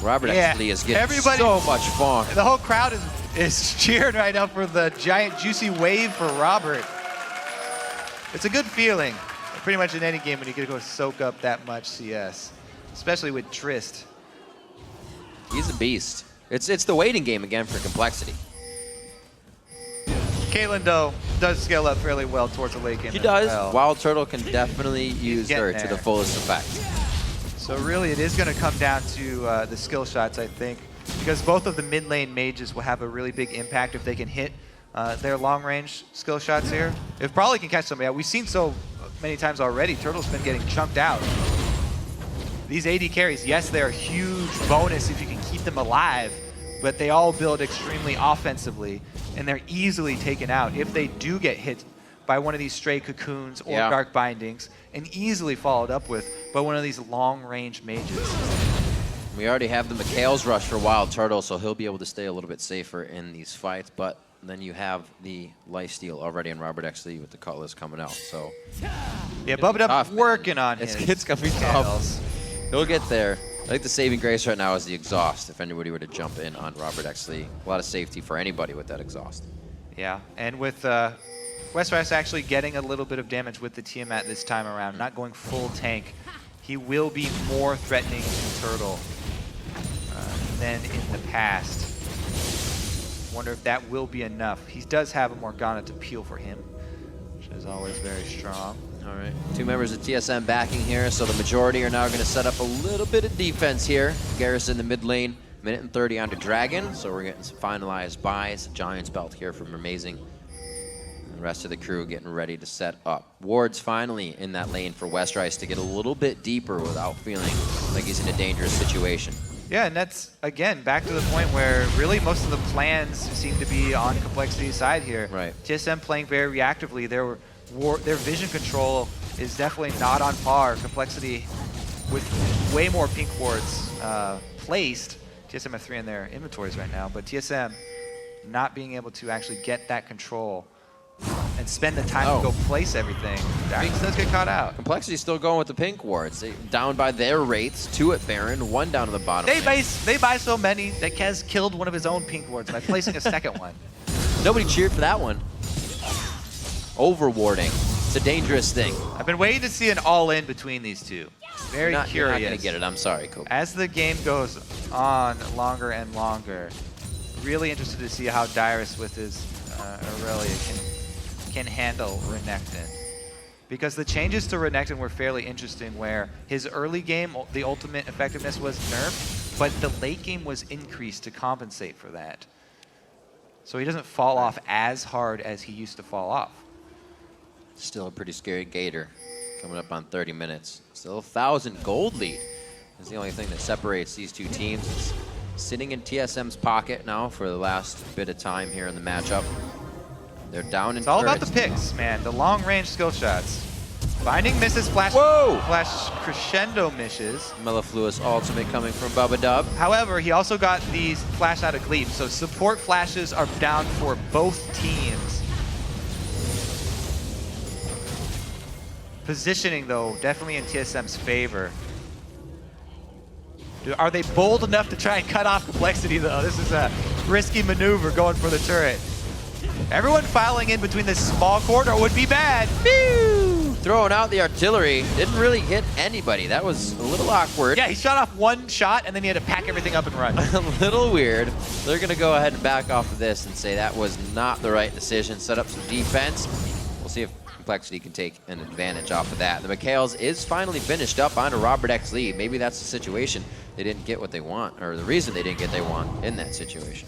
Robert X Lee is getting so much fun. The whole crowd is cheering right now for the giant juicy wave for Robert. It's a good feeling, pretty much in any game when you get to go soak up that much CS, especially with Trist. He's a beast. It's the waiting game again for Complexity. Caitlyn, though, does scale up fairly well towards the late game. He as does. well. Wild Turtle can definitely use her getting to the there. fullest effect. So really, it is going to come down to the skill shots, I think, because both of the mid lane mages will have a really big impact if they can hit their long-range skill shots here. If Brawley can catch somebody out, we've seen so many times already, Turtle's been getting chunked out. These AD carries, yes, they're a huge bonus if you can keep them alive, but they all build extremely offensively, and they're easily taken out if they do get hit by one of these stray cocoons or dark bindings, and easily followed up with by one of these long-range mages. We already have the McHale's rush for Wild Turtle, so he'll be able to stay a little bit safer in these fights, but then you have the lifesteal already in Robert X Lee with the Cutlass coming out, so. Yeah, Bubba Dub's working on his It's gonna be tough. He'll get there. I think the saving grace right now is the exhaust, if anybody were to jump in on Robert X Lee. A lot of safety for anybody with that exhaust. Yeah, and with Westrise actually getting a little bit of damage with the Tiamat this time around, not going full tank, he will be more threatening to Turtle than in the past. Wonder if that will be enough. He does have a Morgana to peel for him, which is always very strong. All right, 2 members of TSM backing here, so the majority are now going to set up a little bit of defense here. Garrison, the mid lane, minute and 30 onto Dragon, so we're getting some finalized buys. Giants belt here from Amazing. And the rest of the crew getting ready to set up. Ward's finally in that lane for Westrise to get a little bit deeper without feeling like he's in a dangerous situation. Yeah, and that's, again, back to the point where really most of the plans seem to be on Complexity's side here. Right. TSM playing very reactively. Their vision control is definitely not on par. Complexity with way more pink wards placed. TSM have 3 in their inventories right now, but TSM not being able to actually get that control and spend the time to go place everything. Darkness does get caught out. Complexity's still going with the pink wards. They down by their rates, 2 at Baron, 1 down to the bottom. They buy so many that Kez killed one of his own pink wards by placing a second one. Nobody cheered for that one. Overwarding. It's a dangerous thing. I've been waiting to see an all-in between these two. Very You're curious. not going to get it. I'm sorry, Kobe. As the game goes on longer and longer, really interested to see how Dyrus with his Aurelia can handle Renekton. Because the changes to Renekton were fairly interesting, where his early game, the ultimate effectiveness was nerfed, but the late game was increased to compensate for that. So he doesn't fall off as hard as he used to fall off. Still a pretty scary Gator. Coming up on 30 minutes. Still 1,000 gold lead. That's the only thing that separates these two teams. It's sitting in TSM's pocket now for the last bit of time here in the matchup. They're down in It's all about the turrets. picks, man. The long-range skill shots. Binding misses, flash crescendo misses. Mellifluous ultimate coming from Bubba Dub. However, he also got these flash out of Glebe, so support flashes are down for both teams. Positioning, though, definitely in TSM's favor. Are they bold enough to try and cut off Complexity, though? This is a risky maneuver going for the turret. Everyone filing in between this small corridor would be bad. Phew! throwing out the artillery. Didn't really hit anybody. That was a little awkward. Yeah, he shot off one shot, and then he had to pack everything up and run. A little weird. They're going to go ahead and back off of this and say that was not the right decision. Set up some defense. We'll see if Complexity can take an advantage off of that. The Mikhails is finally finished up on a Robert X lead. Maybe that's the situation. They didn't get what they want, or the reason they didn't get what they want in that situation.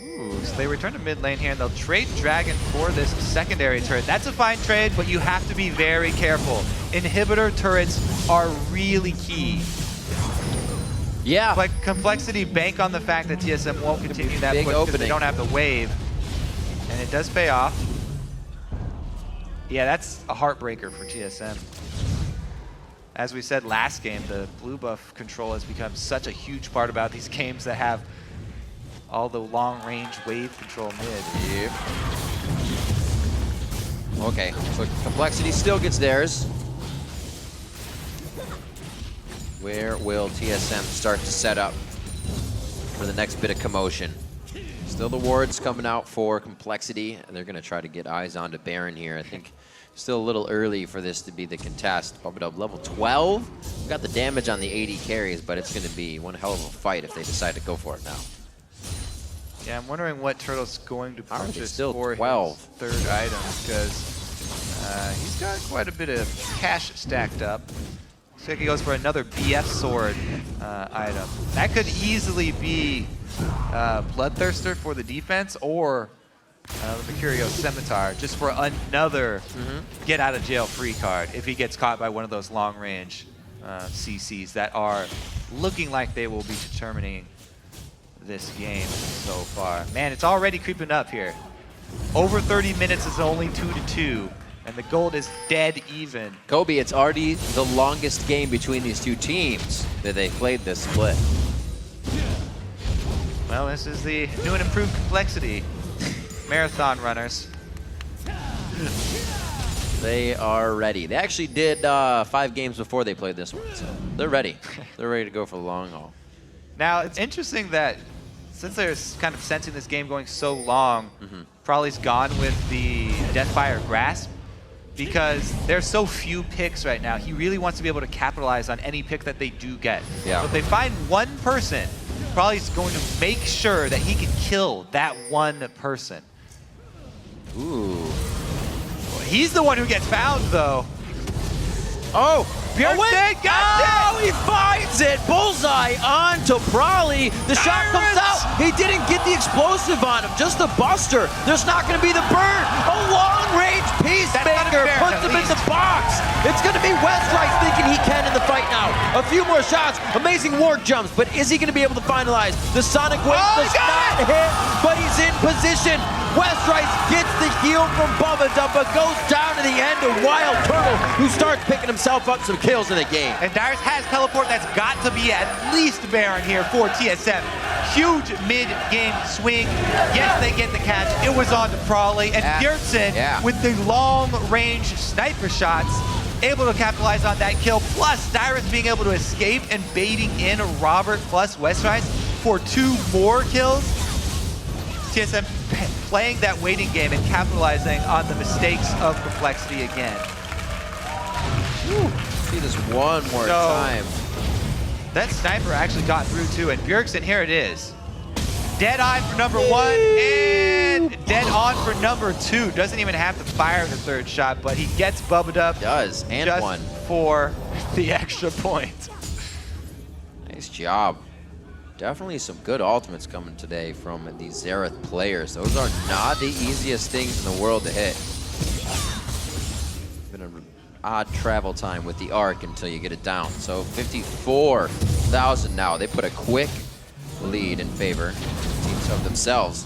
Ooh, so they return to mid lane here, and they'll trade Dragon for this secondary turret. That's a fine trade, but you have to be very careful. Inhibitor turrets are really key. Yeah. Like Complexity bank on the fact that TSM won't continue that push because they don't have the wave. And it does pay off. Yeah, that's a heartbreaker for TSM. As we said last game, the blue buff control has become such a huge part about these games that have all the long-range wave control mid. Yep. Okay, so Complexity still gets theirs. Where will TSM start to set up for the next bit of commotion? Still the wards coming out for Complexity, and they're going to try to get eyes onto Baron here. I think still a little early for this to be the contest. Bubba level 12. We've got the damage on the 80 carries, but it's going to be one hell of a fight if they decide to go for it now. Yeah, I'm wondering what Turtle's going to purchase still for 12? his third item, because he's got quite a bit of cash stacked up. Looks like he goes for another BF sword item. That could easily be Bloodthirster for the defense, or the Mercurio Scimitar, just for another get out of jail free card if he gets caught by one of those long range CCs that are looking like they will be determining this game so far. Man, it's already creeping up here. Over 30 minutes is only 2-2, and the gold is dead even. Kobe, it's already the longest game between these two teams that they played this split. Well, this is the new and improved Complexity. Marathon runners. They are ready. They actually did 5 games before they played this one, so they're ready. They're ready to go for the long haul. Now, it's interesting that since they're kind of sensing this game going so long, Prolly's gone with the Deathfire Grasp, because there's so few picks right now. He really wants to be able to capitalize on any pick that they do get. Yeah. So if they find one person, Prolly's going to make sure that he can kill that one person. Ooh. Well, he's the one who gets found, though. Oh! Bjornstad got he finds it! Bullseye onto Prolly. The shot comes out. He didn't get the explosive on him, just the buster. There's not going to be the burn. A long-range Peacemaker puts him in the box. It's going to be Westrice thinking he can in the fight now. A few more shots. Amazing ward jumps, but is he going to be able to finalize? The Sonic Wave does not hit, but he's in position. Westrice gets the heal from Bubba, but goes down to the end of Wild Turtle, who starts picking himself up some kills in the game. And Dyrus has teleport. That's got to be at least Baron here for TSM. Huge mid-game swing. Yes, they get the catch. It was on to Prolly. And Bjornstad, with the long-range sniper shots, able to capitalize on that kill. Plus, Dyrus being able to escape and baiting in Robert plus Westrice for 2 more kills. TSM playing that waiting game and capitalizing on the mistakes of Complexity again. Whew. See this one more time. That sniper actually got through too, and Bjornstad, here it is. Dead eye for number 1, and dead on for number 2. Doesn't even have to fire the 3rd shot, but he gets Bubba up. Does, and just one. For the extra point. Nice job. Definitely some good ultimates coming today from these Xerath players. Those are not the easiest things in the world to hit. Been an odd travel time with the arc until you get it down. So 54,000 now. They put a quick lead in favor teams of themselves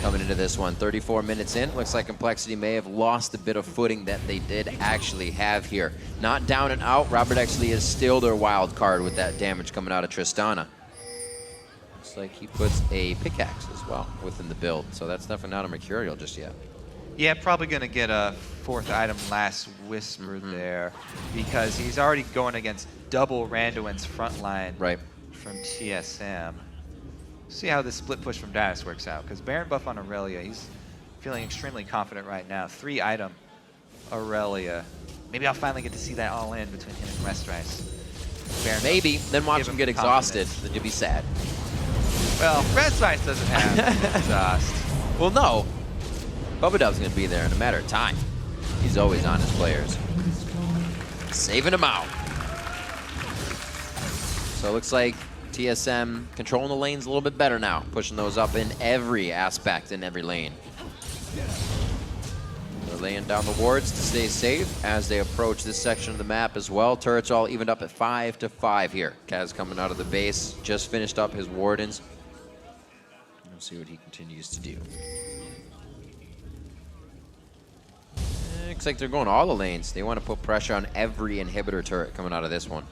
coming into this one. 34 minutes in. Looks like Complexity may have lost a bit of footing that they did actually have here. Not down and out. Robert actually is still their wild card with that damage coming out of Tristana. Like he puts a pickaxe as well within the build, so that's definitely not a Mercurial just yet. Yeah, probably going to get a 4th item, Last Whisper there, because he's already going against double Randuin's front line from TSM. See how this split push from Dyrus works out, because Baron buff on Aurelia, he's feeling extremely confident right now. 3-item Aurelia. Maybe I'll finally get to see that all in between him and Restrice. Maybe. Then watch him get exhausted. Then you'll be sad. Well, Restrice doesn't have exhaust. Well, no. Bubba Dub's going to be there in a matter of time. He's always on his players. Saving him out. So it looks like TSM controlling the lanes a little bit better now, pushing those up in every aspect, in every lane. They're laying down the wards to stay safe as they approach this section of the map as well. Turrets all evened up at 5-5 here. Kaz coming out of the base, just finished up his wardens. We'll see what he continues to do. Looks like they're going all the lanes. They want to put pressure on every inhibitor turret coming out of this one.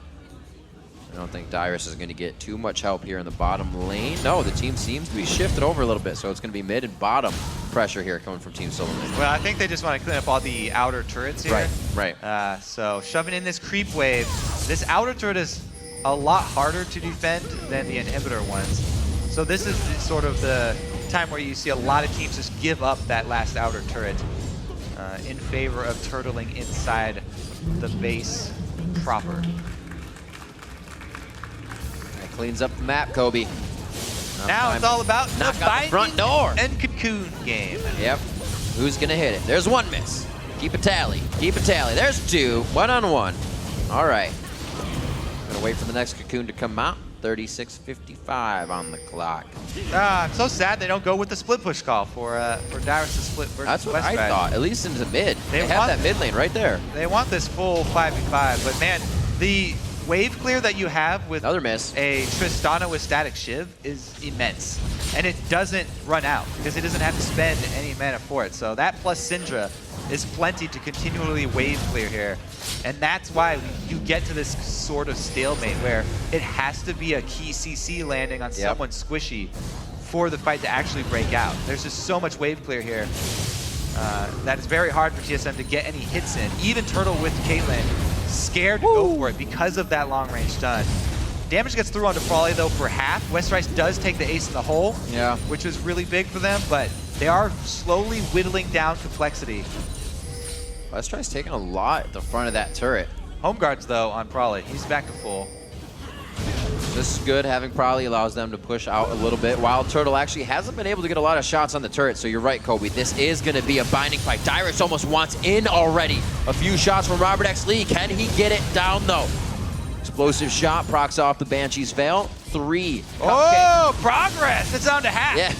I don't think Dyrus is going to get too much help here in the bottom lane. No, the team seems to be shifted over a little bit, so it's going to be mid and bottom pressure here coming from Team Silverman. Well, I think they just want to clean up all the outer turrets here. Right. So shoving in this creep wave, this outer turret is a lot harder to defend than the inhibitor ones. So this is sort of the time where you see a lot of teams just give up that last outer turret in favor of turtling inside the base proper. Cleans up the map, Kobe. Now it's all about the front door and cocoon game. Yep. Who's gonna hit it? There's one miss. Keep a tally. Keep a tally. There's two. 1-on-1. All right. Gonna wait for the next cocoon to come out. 36:55 on the clock. I'm so sad they don't go with the split push call for Dyrus to split versus That's what Westray. I thought. At least into mid. They have want that mid lane right there. They want this full 5v5, but man, the wave clear that you have with another miss. A Tristana with static Shiv is immense. And it doesn't run out because it doesn't have to spend any mana for it. So that plus Syndra is plenty to continually wave clear here. And that's why you get to this sort of stalemate where it has to be a key CC landing on someone squishy for the fight to actually break out. There's just so much wave clear here that it's very hard for TSM to get any hits in. Even Turtle with Caitlyn scared to go for it because of that long range stun. Damage gets through onto Frawley though for half. Westrice does take the ace in the hole, which is really big for them, but they are slowly whittling down complexity. Westrice taking a lot at the front of that turret. Home guards though on Frawley. He's back to full. This is good. Having Probably allows them to push out a little bit. Wild Turtle actually hasn't been able to get a lot of shots on the turret, so you're right, Kobe. This is going to be a binding fight. Dyrus almost wants in already. A few shots from Robert X. Lee. Can he get it down, though? Explosive shot, procs off the Banshee's Veil. 3. Oh, progress! It's down to half. Yeah.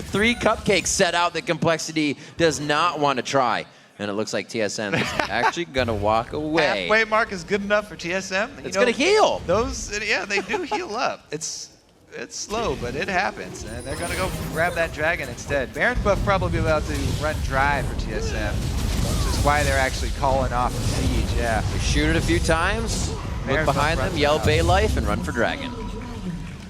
3 cupcakes set out that Complexity does not want to try. And it looks like TSM is actually going to walk away. Halfway mark is good enough for TSM. It's going to heal. Those, yeah, they do heal up. It's slow, but it happens. And they're going to go grab that dragon instead. Baron's buff probably about to run dry for TSM, which is why they're actually calling off the siege, yeah. They shoot it a few times, look behind them, yell Bay Life, and run for dragon.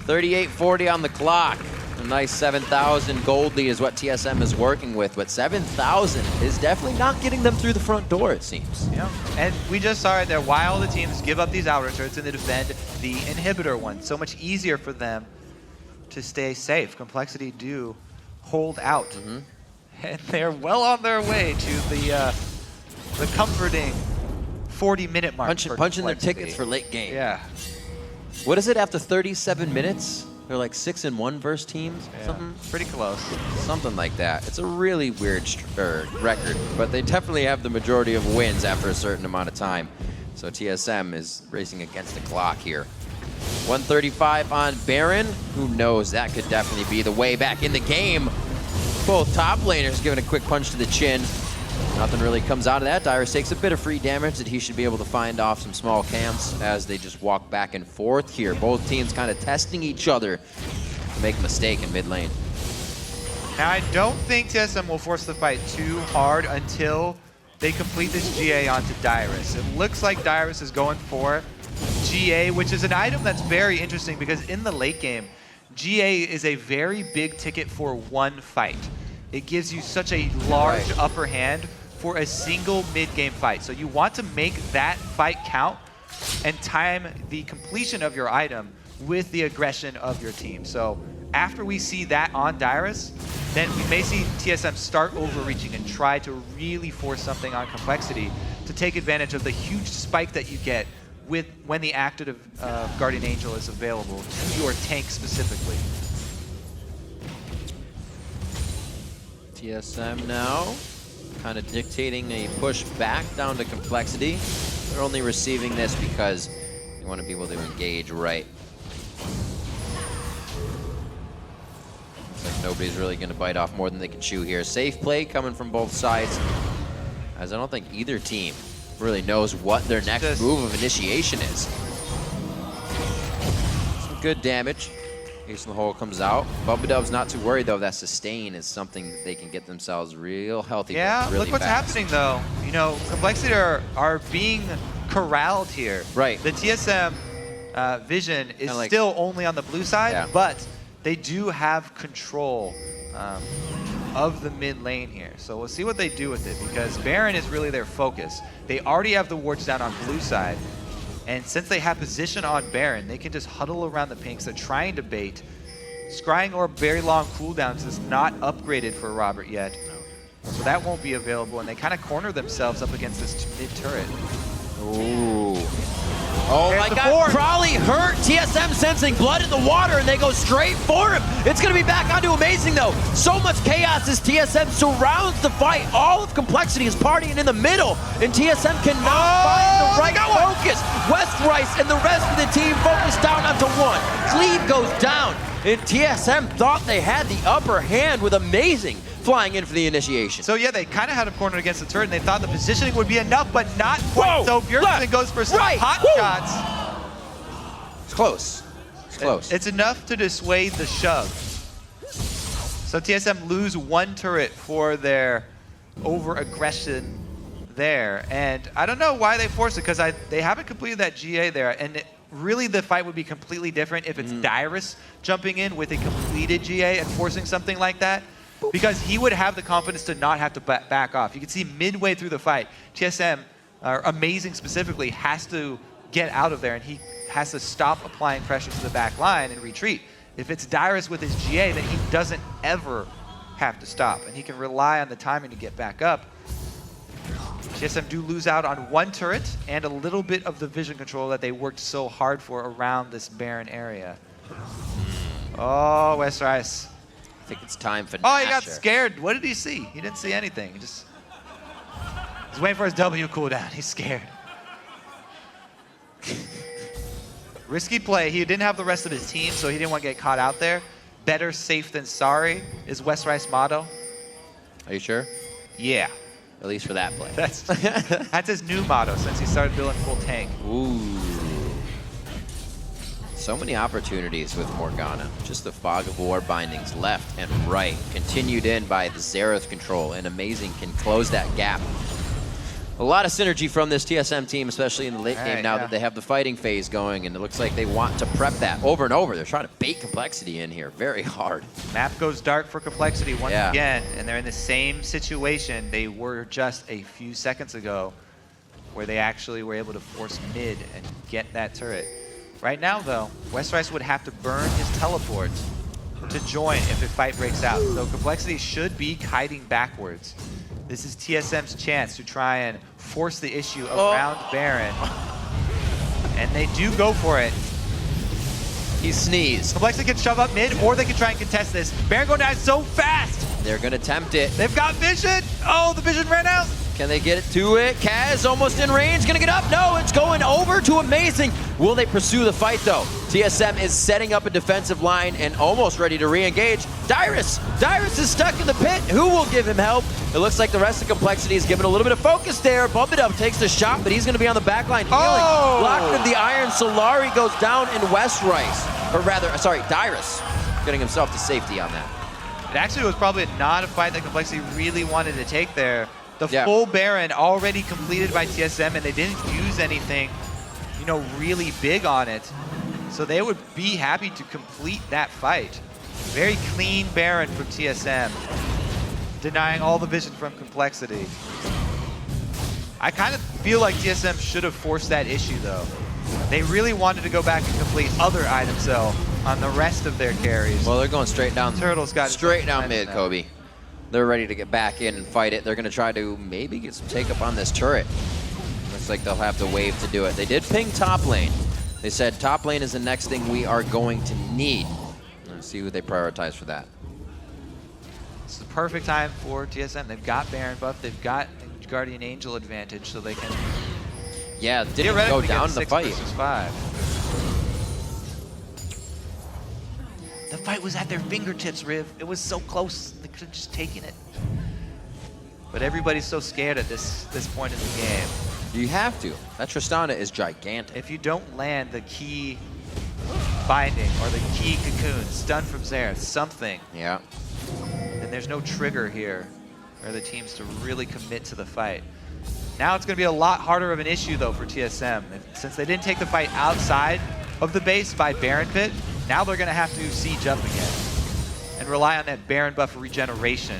38:40 on the clock. A nice 7,000 gold lead is what TSM is working with, but 7,000 is definitely not getting them through the front door, it seems. Yeah, and we just saw it there. While the teams give up these outer turrets and they defend the inhibitor one, so much easier for them to stay safe. Complexity do hold out, and they're well on their way to the comforting 40-minute mark. Punching their tickets for late game. Yeah. What is it after 37 minutes? They're like 6-1 versus teams, something pretty close, something like that. It's a really weird record, but they definitely have the majority of wins after a certain amount of time. So TSM is racing against the clock here. 135 on Baron. Who knows? That could definitely be the way back in the game. Both top laners giving a quick punch to the chin. Nothing really comes out of that. Dyrus takes a bit of free damage that he should be able to find off some small camps as they just walk back and forth here. Both teams kind of testing each other to make a mistake in mid lane. Now, I don't think TSM will force the fight too hard until they complete this GA onto Dyrus. It looks like Dyrus is going for GA, which is an item that's very interesting because in the late game, GA is a very big ticket for one fight. It gives you such a large upper hand for a single mid-game fight. So you want to make that fight count and time the completion of your item with the aggression of your team. So after we see that on Dyrus, then we may see TSM start overreaching and try to really force something on Complexity to take advantage of the huge spike that you get when the active Guardian Angel is available to your tank specifically. TSM now kind of dictating a push back down to Complexity. They're only receiving this because they want to be able to engage right. Looks like nobody's really going to bite off more than they can chew here. Safe play coming from both sides, as I don't think either team really knows what their next move of initiation is. Some good damage. Ace in the hole comes out. Bubbadub's not too worried though. That sustain is something that they can get themselves real healthy Yeah, with really look what's fast. happening though. You know, Complexity are being corralled here. Right. The TSM vision is Kinda like, still only on the blue side, yeah. but they do have control of the mid lane here. So we'll see what they do with it, because Baron is really their focus. They already have the wards down on blue side, and since they have position on Baron, they can just huddle around the pinks. They're trying to bait. Scrying Orb very long cooldowns is not upgraded for Robert yet, so that won't be available, and they kind of corner themselves up against this mid turret. Ooh. Oh There's my the God, board. Probably hurt. TSM sensing blood in the water, and they go straight for him. It's going to be back onto Amazing, though. So much chaos as TSM surrounds the fight. All of Complexity is partying in the middle, and TSM cannot find the right focus. West Rice and the rest of the team focus down onto one. Cleave goes down, and TSM thought they had the upper hand with Amazing flying in for the initiation. So yeah, they kind of had him cornered against the turret, and they thought the positioning would be enough, but not quite. Whoa, So Bjergsen goes for some right, hot woo. shots. It's close. It's close. It's enough to dissuade the shove. So TSM lose one turret for their over-aggression there. And I don't know why they forced it, because they haven't completed that GA there. And really the fight would be completely different if it's Dyrus jumping in with a completed GA and forcing something like that, because he would have the confidence to not have to back off. You can see midway through the fight, TSM, or Amazing specifically, has to get out of there, and he has to stop applying pressure to the back line and retreat. If it's Dyrus with his GA, then he doesn't ever have to stop, and he can rely on the timing to get back up. TSM do lose out on one turret and a little bit of the vision control that they worked so hard for around this Baron area. Oh, West Rice. I think it's time for Oh, he got Nasher. scared. What did he see? He didn't see anything. He's waiting for his W cooldown. He's scared. Risky play. He didn't have the rest of his team, so he didn't want to get caught out there. Better safe than sorry is West Rice motto. Are you sure? Yeah. At least for that play. That's his new motto since he started building full tank. Ooh. So many opportunities with Morgana. Just the fog of war bindings left and right. Continued in by the Xerath control, and Amazing can close that gap. A lot of synergy from this TSM team, especially in the late game now that they have the fighting phase going, and it looks like they want to prep that over and over. They're trying to bait Complexity in here very hard. Map goes dark for Complexity once again, and they're in the same situation they were just a few seconds ago, where they actually were able to force mid and get that turret. Right now, though, West Rice would have to burn his teleport to join if a fight breaks out. So Complexity should be kiting backwards. This is TSM's chance to try and force the issue around Baron. And they do go for it. He sneezed. Complexity can shove up mid, or they can try and contest this. Baron going down so fast. They're going to tempt it. They've got vision. Oh, the vision ran out. Can they get it to it? Kaz almost in range, gonna get up. No, it's going over to Amazing. Will they pursue the fight though? TSM is setting up a defensive line and almost ready to re-engage. Dyrus is stuck in the pit. Who will give him help? It looks like the rest of Complexity is given a little bit of focus there. Bubbadub takes the shot, but he's gonna be on the back line healing. Blocked with the iron. Solari goes down in West Rice. Or rather, sorry, Dyrus getting himself to safety on that. It actually was probably not a fight that Complexity really wanted to take there. The full Baron already completed by TSM, and they didn't use anything, you know, really big on it. So they would be happy to complete that fight. Very clean Baron from TSM, denying all the vision from Complexity. I kind of feel like TSM should have forced that issue, though. They really wanted to go back and complete other items, though. on the rest of their carries. Well, they're going straight down. Turtles got straight down mid, now. Kobe. They're ready to get back in and fight it. They're going to try to maybe get some take up on this turret. Looks like they'll have to wave to do it. They did ping top lane. They said top lane is the next thing we are going to need. Let's see who they prioritize for that. It's the perfect time for TSM. They've got Baron buff. They've got Guardian Angel advantage, so they can didn't go down the fight. 6 versus 5. The fight was at their fingertips, Riv. It was so close. They could have just taken it. But everybody's so scared at this point in the game. You have to. That Tristana is gigantic. If you don't land the key binding or the key cocoon, stun from Xerath, something, Yeah. then there's no trigger here for the teams to really commit to the fight. Now it's going to be a lot harder of an issue, though, for TSM. Since they didn't take the fight outside of the base by Baron Pit, now they're going to have to siege up again and rely on that Baron buff regeneration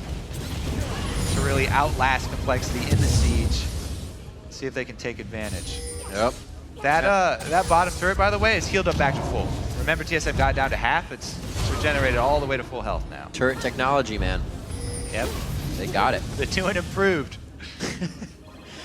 to really outlast complexity in the siege. See if they can take advantage. Yep. That bottom turret, by the way, is healed up back to full. Remember, TSM got down to half. It's regenerated all the way to full health now. Turret technology, man. Yep. They got it. The two and improved.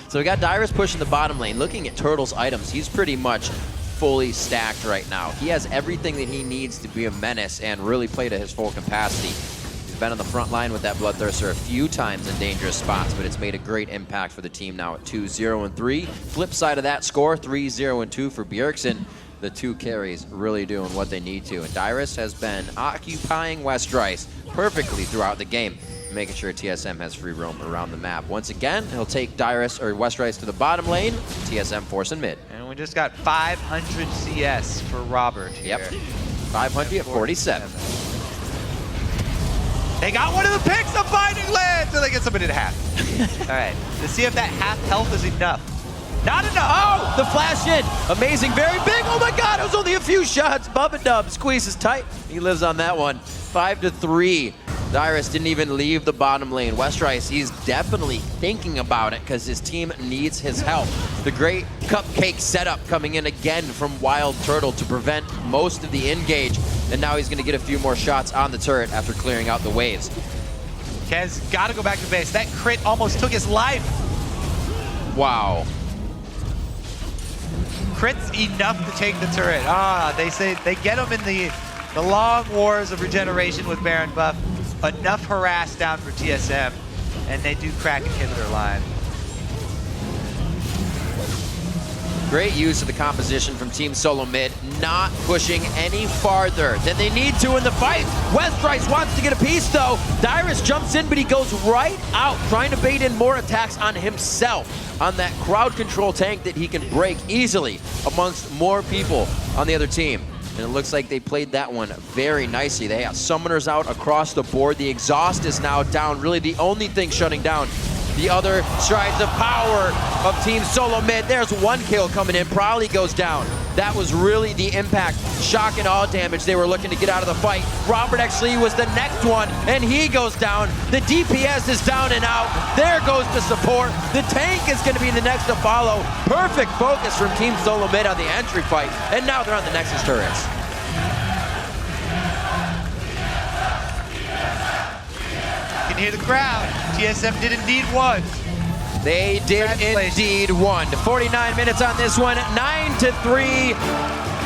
So we got Dyrus pushing the bottom lane. Looking at Turtle's items, he's pretty much fully stacked right now. He has everything that he needs to be a menace and really play to his full capacity. He's been on the front line with that Bloodthirster a few times in dangerous spots, but it's made a great impact for the team now at 2-0-3. Flip side of that score, 3-0-2 for Bjergsen. The two carries really doing what they need to. And Dyrus has been occupying Westrice perfectly throughout the game, making sure TSM has free roam around the map. Once again, he'll take Dyrus or Westrice to the bottom lane, TSM forcing mid. And we just got 500 CS for Robert here. Yep, 500 at 47. They got one of the picks of Binding Land, so they get somebody to half. All right, let's see if that half health is enough. Not enough. Oh, the flash in. Amazing, very big. Oh my God, it was only a few shots. Bubba Dub squeezes tight. He lives on that one. 5-3. Dyrus didn't even leave the bottom lane. Westrice, he's definitely thinking about it because his team needs his help. The great cupcake setup coming in again from Wild Turtle to prevent most of the engage. And now he's going to get a few more shots on the turret after clearing out the waves. Kez got to go back to base. That crit almost took his life. Wow. Crit's enough to take the turret. They say they get him in the long wars of regeneration with Baron buff. Enough harass down for TSM, and they do crack inhibitor line. Great use of the composition from Team Solo Mid, not pushing any farther than they need to in the fight. Westrice wants to get a piece though. Dyrus jumps in, but he goes right out, trying to bait in more attacks on himself, on that crowd control tank that he can break easily amongst more people on the other team. And it looks like they played that one very nicely. They have summoners out across the board. The exhaust is now down. Really the only thing shutting down the other strides of power of Team Solo Mid. There's one kill coming in. Prowley goes down. That was really the impact. Shock and all damage. They were looking to get out of the fight. Robert actually was the next one, and he goes down. The DPS is down and out. There goes the support. The tank is going to be the next to follow. Perfect focus from Team Solo Mid on the entry fight, and now they're on the Nexus turrets. You can hear the crowd. TSM did indeed one. They did indeed one. 49 minutes on this one, 9-3.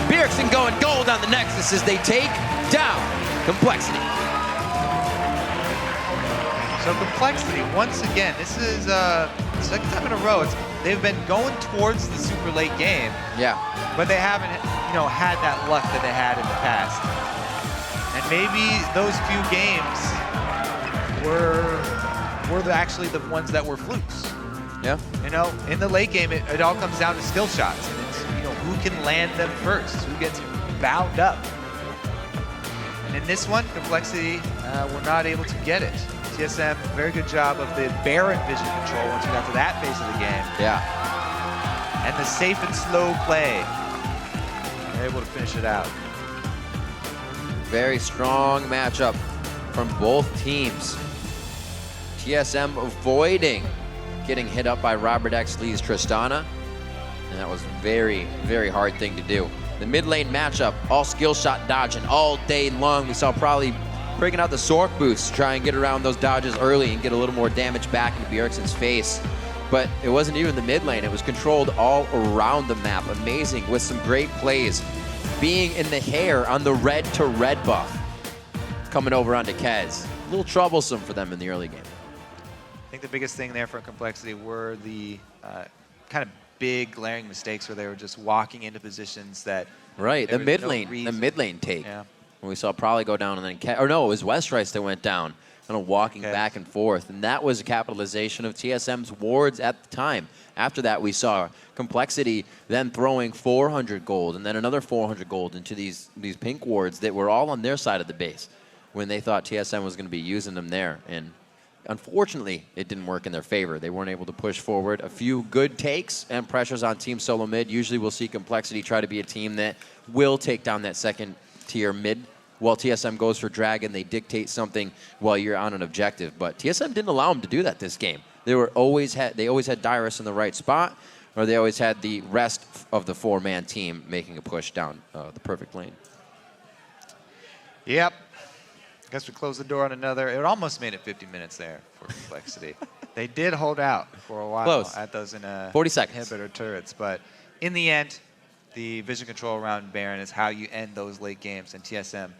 Bjergsen going gold on the Nexus as they take down Complexity. So Complexity, once again, this is second time in a row. They've been going towards the super late game. Yeah. But they haven't, had that luck that they had in the past. And maybe those few games were actually the ones that were flukes. Yeah. In the late game, it all comes down to skill shots. And it's, who can land them first, who gets bound up. And in this one, Complexity were not able to get it. TSM, very good job of the Baron vision control once we got to that phase of the game. Yeah. And the safe and slow play. They're able to finish it out. Very strong matchup from both teams. TSM avoiding getting hit up by Robert X. Lee's Tristana. And that was very, very hard thing to do. The mid lane matchup, all skill shot dodging all day long. We saw probably breaking out the Sork boost to try and get around those dodges early and get a little more damage back into Bjergsen's face. But it wasn't even the mid lane. It was controlled all around the map. Amazing with some great plays. Being in the hair on the red to red buff. Coming over onto Kez. A little troublesome for them in the early game. I think the biggest thing there for Complexity were the kind of big glaring mistakes where they were just walking into positions that Right, the mid lane take. Yeah. When we saw Probably go down and then, or no, it was Westrice that went down, kind of walking back and forth. And that was a capitalization of TSM's wards at the time. After that, we saw Complexity then throwing 400 gold and then another 400 gold into these pink wards that were all on their side of the base when they thought TSM was going to be using them there. And unfortunately, it didn't work in their favor. They weren't able to push forward. A few good takes and pressures on Team Solo Mid. Usually we'll see Complexity try to be a team that will take down that second tier mid. While TSM goes for Dragon, they dictate something while you're on an objective. But TSM didn't allow them to do that this game. They always had Dyrus in the right spot, or they always had the rest of the four-man team making a push down the perfect lane. Yep. I guess we closed the door on another. It almost made it 50 minutes there for Complexity. They did hold out for a while Close. at those 40 seconds. inhibitor turrets, but in the end, the vision control around Baron is how you end those late games, and TSM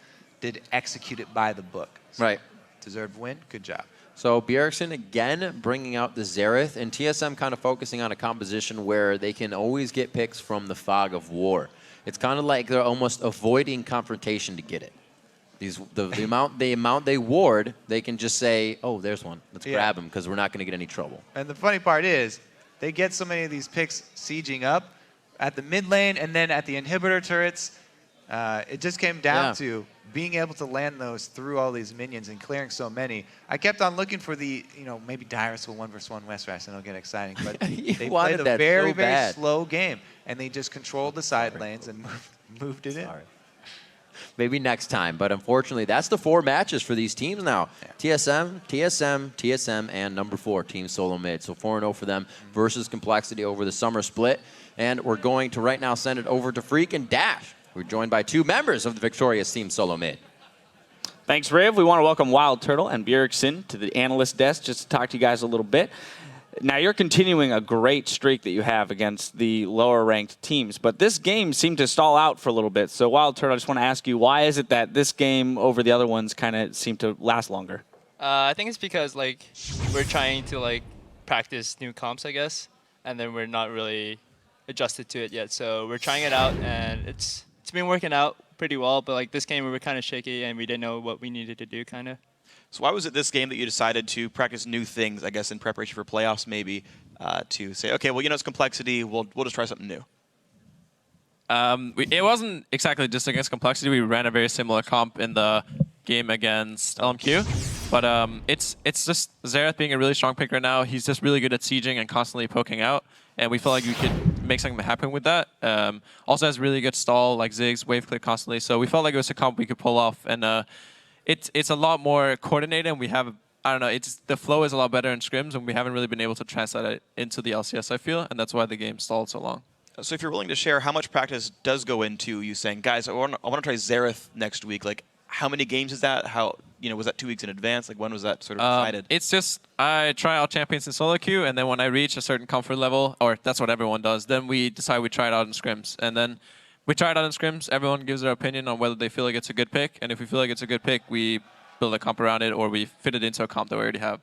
did execute it by the book. So Right. Deserved win. Good job. So Bjergsen again bringing out the Xerath, and TSM kind of focusing on a composition where they can always get picks from the fog of war. It's kind of like they're almost avoiding confrontation to get it. The amount they ward, they can just say, oh, there's one. Let's grab him because we're not going to get any trouble. And the funny part is, they get so many of these picks sieging up at the mid lane and then at the inhibitor turrets. It just came down to being able to land those through all these minions and clearing so many. I kept on looking for the, maybe Dyrus will 1v1 Westrice and it'll get exciting. But they played a very, very slow game. And they just controlled the side lanes and moved it in. Maybe next time. But unfortunately, that's the 4 matches for these teams now. Yeah. TSM, and number 4, Team Solo Mid. So 4-0 for them versus Complexity over the summer split. And we're going to right now send it over to Freak and Dash. We're joined by 2 members of the victorious Team Solo Mid. Thanks, Riv. We want to welcome Wild Turtle and Bjergsen to the analyst desk just to talk to you guys a little bit. Now, you're continuing a great streak that you have against the lower-ranked teams, but this game seemed to stall out for a little bit. So, Wild Turtle, I just want to ask you, why is it that this game over the other ones kind of seem to last longer? I think it's because, we're trying to, practice new comps, I guess, and then we're not really adjusted to it yet. So we're trying it out, and it's been working out pretty well, but, this game we were kind of shaky, and we didn't know what we needed to do, kind of. So why was it this game that you decided to practice new things, I guess, in preparation for playoffs maybe, to say, okay, well, it's Complexity, we'll just try something new? It wasn't exactly just against Complexity. We ran a very similar comp in the game against LMQ. But it's just Xerath being a really strong pick right now. He's just really good at sieging and constantly poking out. And we felt like we could make something happen with that. Also has really good stall, like Ziggs, wave click constantly. So we felt like it was a comp we could pull off. And it's a lot more coordinated, and we have, the flow is a lot better in scrims, and we haven't really been able to translate it into the LCS, I feel, and that's why the game stalled so long. So if you're willing to share, how much practice does go into you saying, guys, I want to try Xerath next week? How many games is that? How, was that 2 weeks in advance? When was that sort of decided? It's just, I try out champions in solo queue, and then when I reach a certain comfort level, or that's what everyone does, then we decide we try it out in scrims, and then we try it out in scrims. Everyone gives their opinion on whether they feel like it's a good pick, and if we feel like it's a good pick, we build a comp around it, or we fit it into a comp that we already have.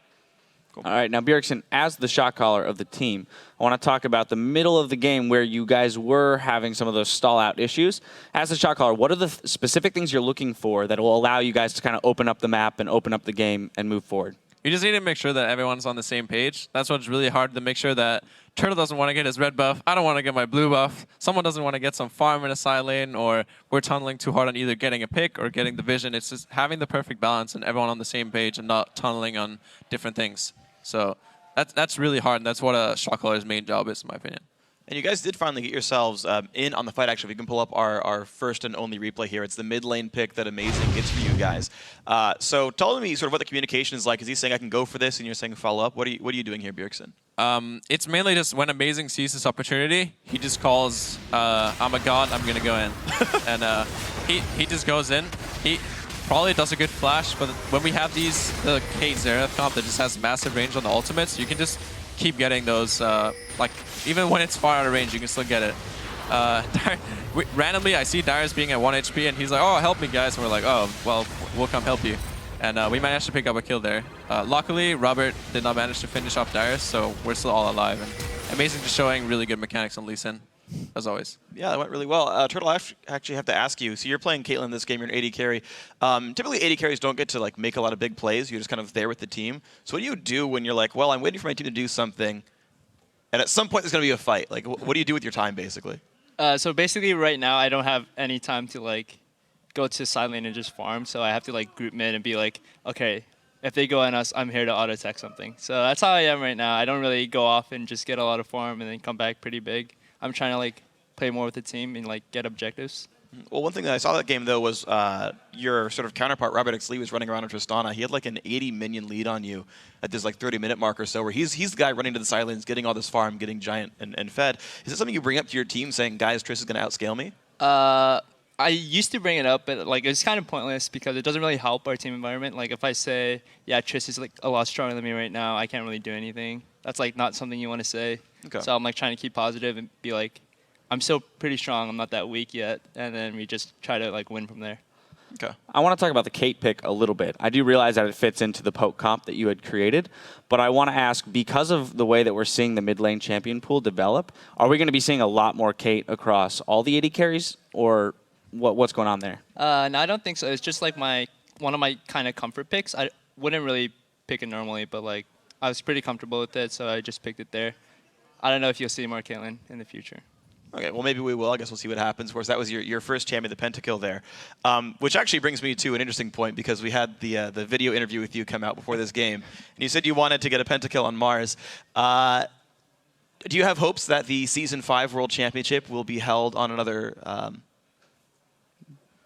Cool. All right, now Bjergsen, as the shot caller of the team, I want to talk about the middle of the game where you guys were having some of those stall-out issues. As the shot caller, what are the specific things you're looking for that will allow you guys to kind of open up the map and open up the game and move forward? You just need to make sure that everyone's on the same page. That's what's really hard, to make sure that Turtle doesn't want to get his red buff, I don't want to get my blue buff, someone doesn't want to get some farm in a side lane, or we're tunneling too hard on either getting a pick or getting the vision. It's just having the perfect balance and everyone on the same page and not tunneling on different things. So that's really hard, and that's what a shot caller's main job is, in my opinion. And you guys did finally get yourselves in on the fight, actually. We can pull up our first and only replay here. It's the mid lane pick that Amazing gets for you guys. So tell me sort of what the communication is like. Is he saying, I can go for this, and you're saying follow up? What are you doing here, Bjergsen? It's mainly just when Amazing sees this opportunity, he just calls, I'm a god, I'm going to go in. And he just goes in. He probably does a good flash, but when we have the Kate Xerath comp that just has massive range on the ultimates, you can just keep getting those, like, even when it's far out of range, you can still get it. Randomly, I see Darius being at 1 HP, and he's like, oh, help me, guys. And we're like, oh, well, we'll come help you. And we managed to pick up a kill there. Luckily, Robert did not manage to finish off Darius, so we're still all alive. And Amazing just showing really good mechanics on Lee Sin, as always. Yeah, that went really well. Turtle, I actually have to ask you. So you're playing Caitlyn this game. You're an AD carry. Typically, AD carries don't get to like make a lot of big plays. You're just kind of there with the team. So what do you do when you're like, well, I'm waiting for my team to do something, and at some point there's going to be a fight? Like, what do you do with your time, basically? So basically, right now, I don't have any time to like go to side lane and just farm. So I have to like group mid and be like, okay, if they go on us, I'm here to auto attack something. So that's how I am right now. I don't really go off and just get a lot of farm and then come back pretty big. I'm trying to like play more with the team and like get objectives. Well, one thing that I saw that game though was your sort of counterpart, Robert X. Lee, was running around with Tristana. He had like an 80 minion lead on you at this like 30-minute mark or so, where he's the guy running to the side lanes, getting all this farm, getting giant and fed. Is it something you bring up to your team, saying, guys, Triss is going to outscale me? I used to bring it up, but like it's kind of pointless because it doesn't really help our team environment. Like if I say, yeah, Triss is like a lot stronger than me right now, I can't really do anything. That's like not something you want to say. Okay. So I'm like trying to keep positive and be like, I'm still pretty strong. I'm not that weak yet. And then we just try to like win from there. Okay. I want to talk about the Kate pick a little bit. I do realize that it fits into the poke comp that you had created, but I want to ask, because of the way that we're seeing the mid lane champion pool develop, are we going to be seeing a lot more Kate across all the AD carries, or what's going on there? No, I don't think so. It's just like one of my kind of comfort picks. I wouldn't really pick it normally, but like I was pretty comfortable with it, so I just picked it there. I don't know if you'll see more Caitlyn in the future. Okay, well, maybe we will. I guess we'll see what happens. Of course, that was your first champion, the pentakill there, which actually brings me to an interesting point, because we had the video interview with you come out before this game, and you said you wanted to get a pentakill on Mars. Do you have hopes that the Season 5 World Championship will be held on another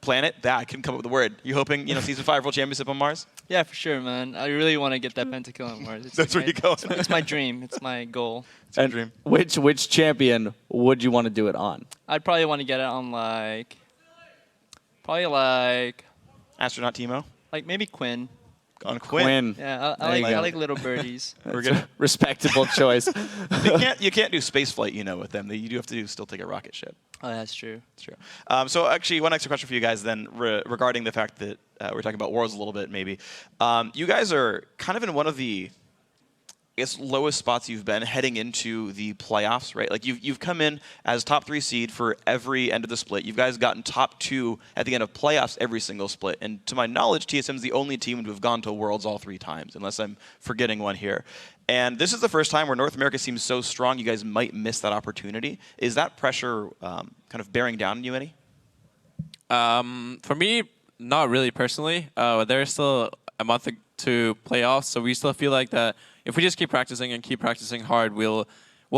planet? I couldn't come up with the word. You hoping, Season 5 World Championship on Mars? Yeah, for sure, man. I really want to get that pentakill on Mars. That's where you go. It's my dream. It's my goal. It's my dream. Which champion would you want to do it on? I'd probably want to get it on Astronaut Teemo? Like maybe Quinn. On Quinn. Yeah, I like little birdies. We're good. Respectable choice. You can't do space flight, with them. You do have to still take a rocket ship. Oh, that's true. That's true. So actually, one extra question for you guys then, regarding the fact that we're talking about Worlds a little bit, maybe. You guys are kind of in one of the, I guess, lowest spots you've been heading into the playoffs, right? Like you've come in as top 3 seed for every end of the split. You guys gotten top 2 at the end of playoffs every single split. And to my knowledge, TSM is the only team to have gone to Worlds all 3 times, unless I'm forgetting one here. And this is the first time where North America seems so strong, you guys might miss that opportunity. Is that pressure kind of bearing down on you any? For me, not really personally. There's still a month to playoffs, so we still feel like that if we just keep practicing and keep practicing hard, we'll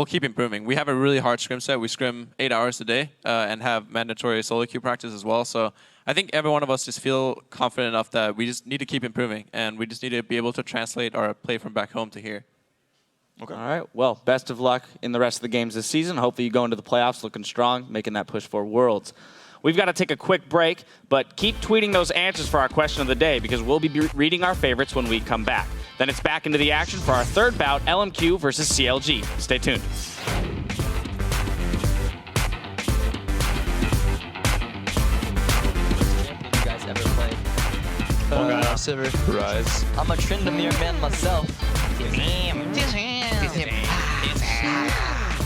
keep improving. We have a really hard scrim set. We scrim 8 hours a day and have mandatory solo queue practice as well. So I think every one of us just feel confident enough that we just need to keep improving, and we just need to be able to translate our play from back home to here. Okay. All right. Well, best of luck in the rest of the games this season. Hopefully you go into the playoffs looking strong, making that push for Worlds. We've got to take a quick break, but keep tweeting those answers for our question of the day, because we'll be reading our favorites when we come back. Then it's back into the action for our third bout, LMQ versus CLG. Stay tuned. You guys ever played? Silver. Rise. I'm a Tryndamere man myself.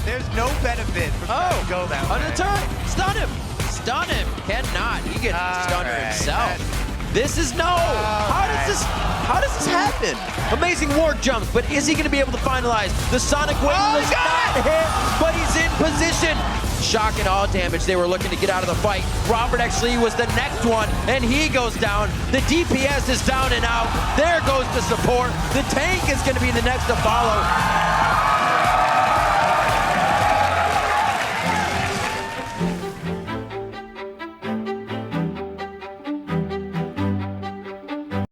There's no benefit from trying to go that way. Under the turret. Stun him. Stun him. Cannot. He gets stunner himself. This is no. How does this happen? Amazing ward jumps, but is he going to be able to finalize? The Sonic Wave was not hit, but he's in position. Shock and all damage. They were looking to get out of the fight. Robert actually was the next one, and he goes down. The DPS is down and out. There goes the support. The tank is going to be the next to follow.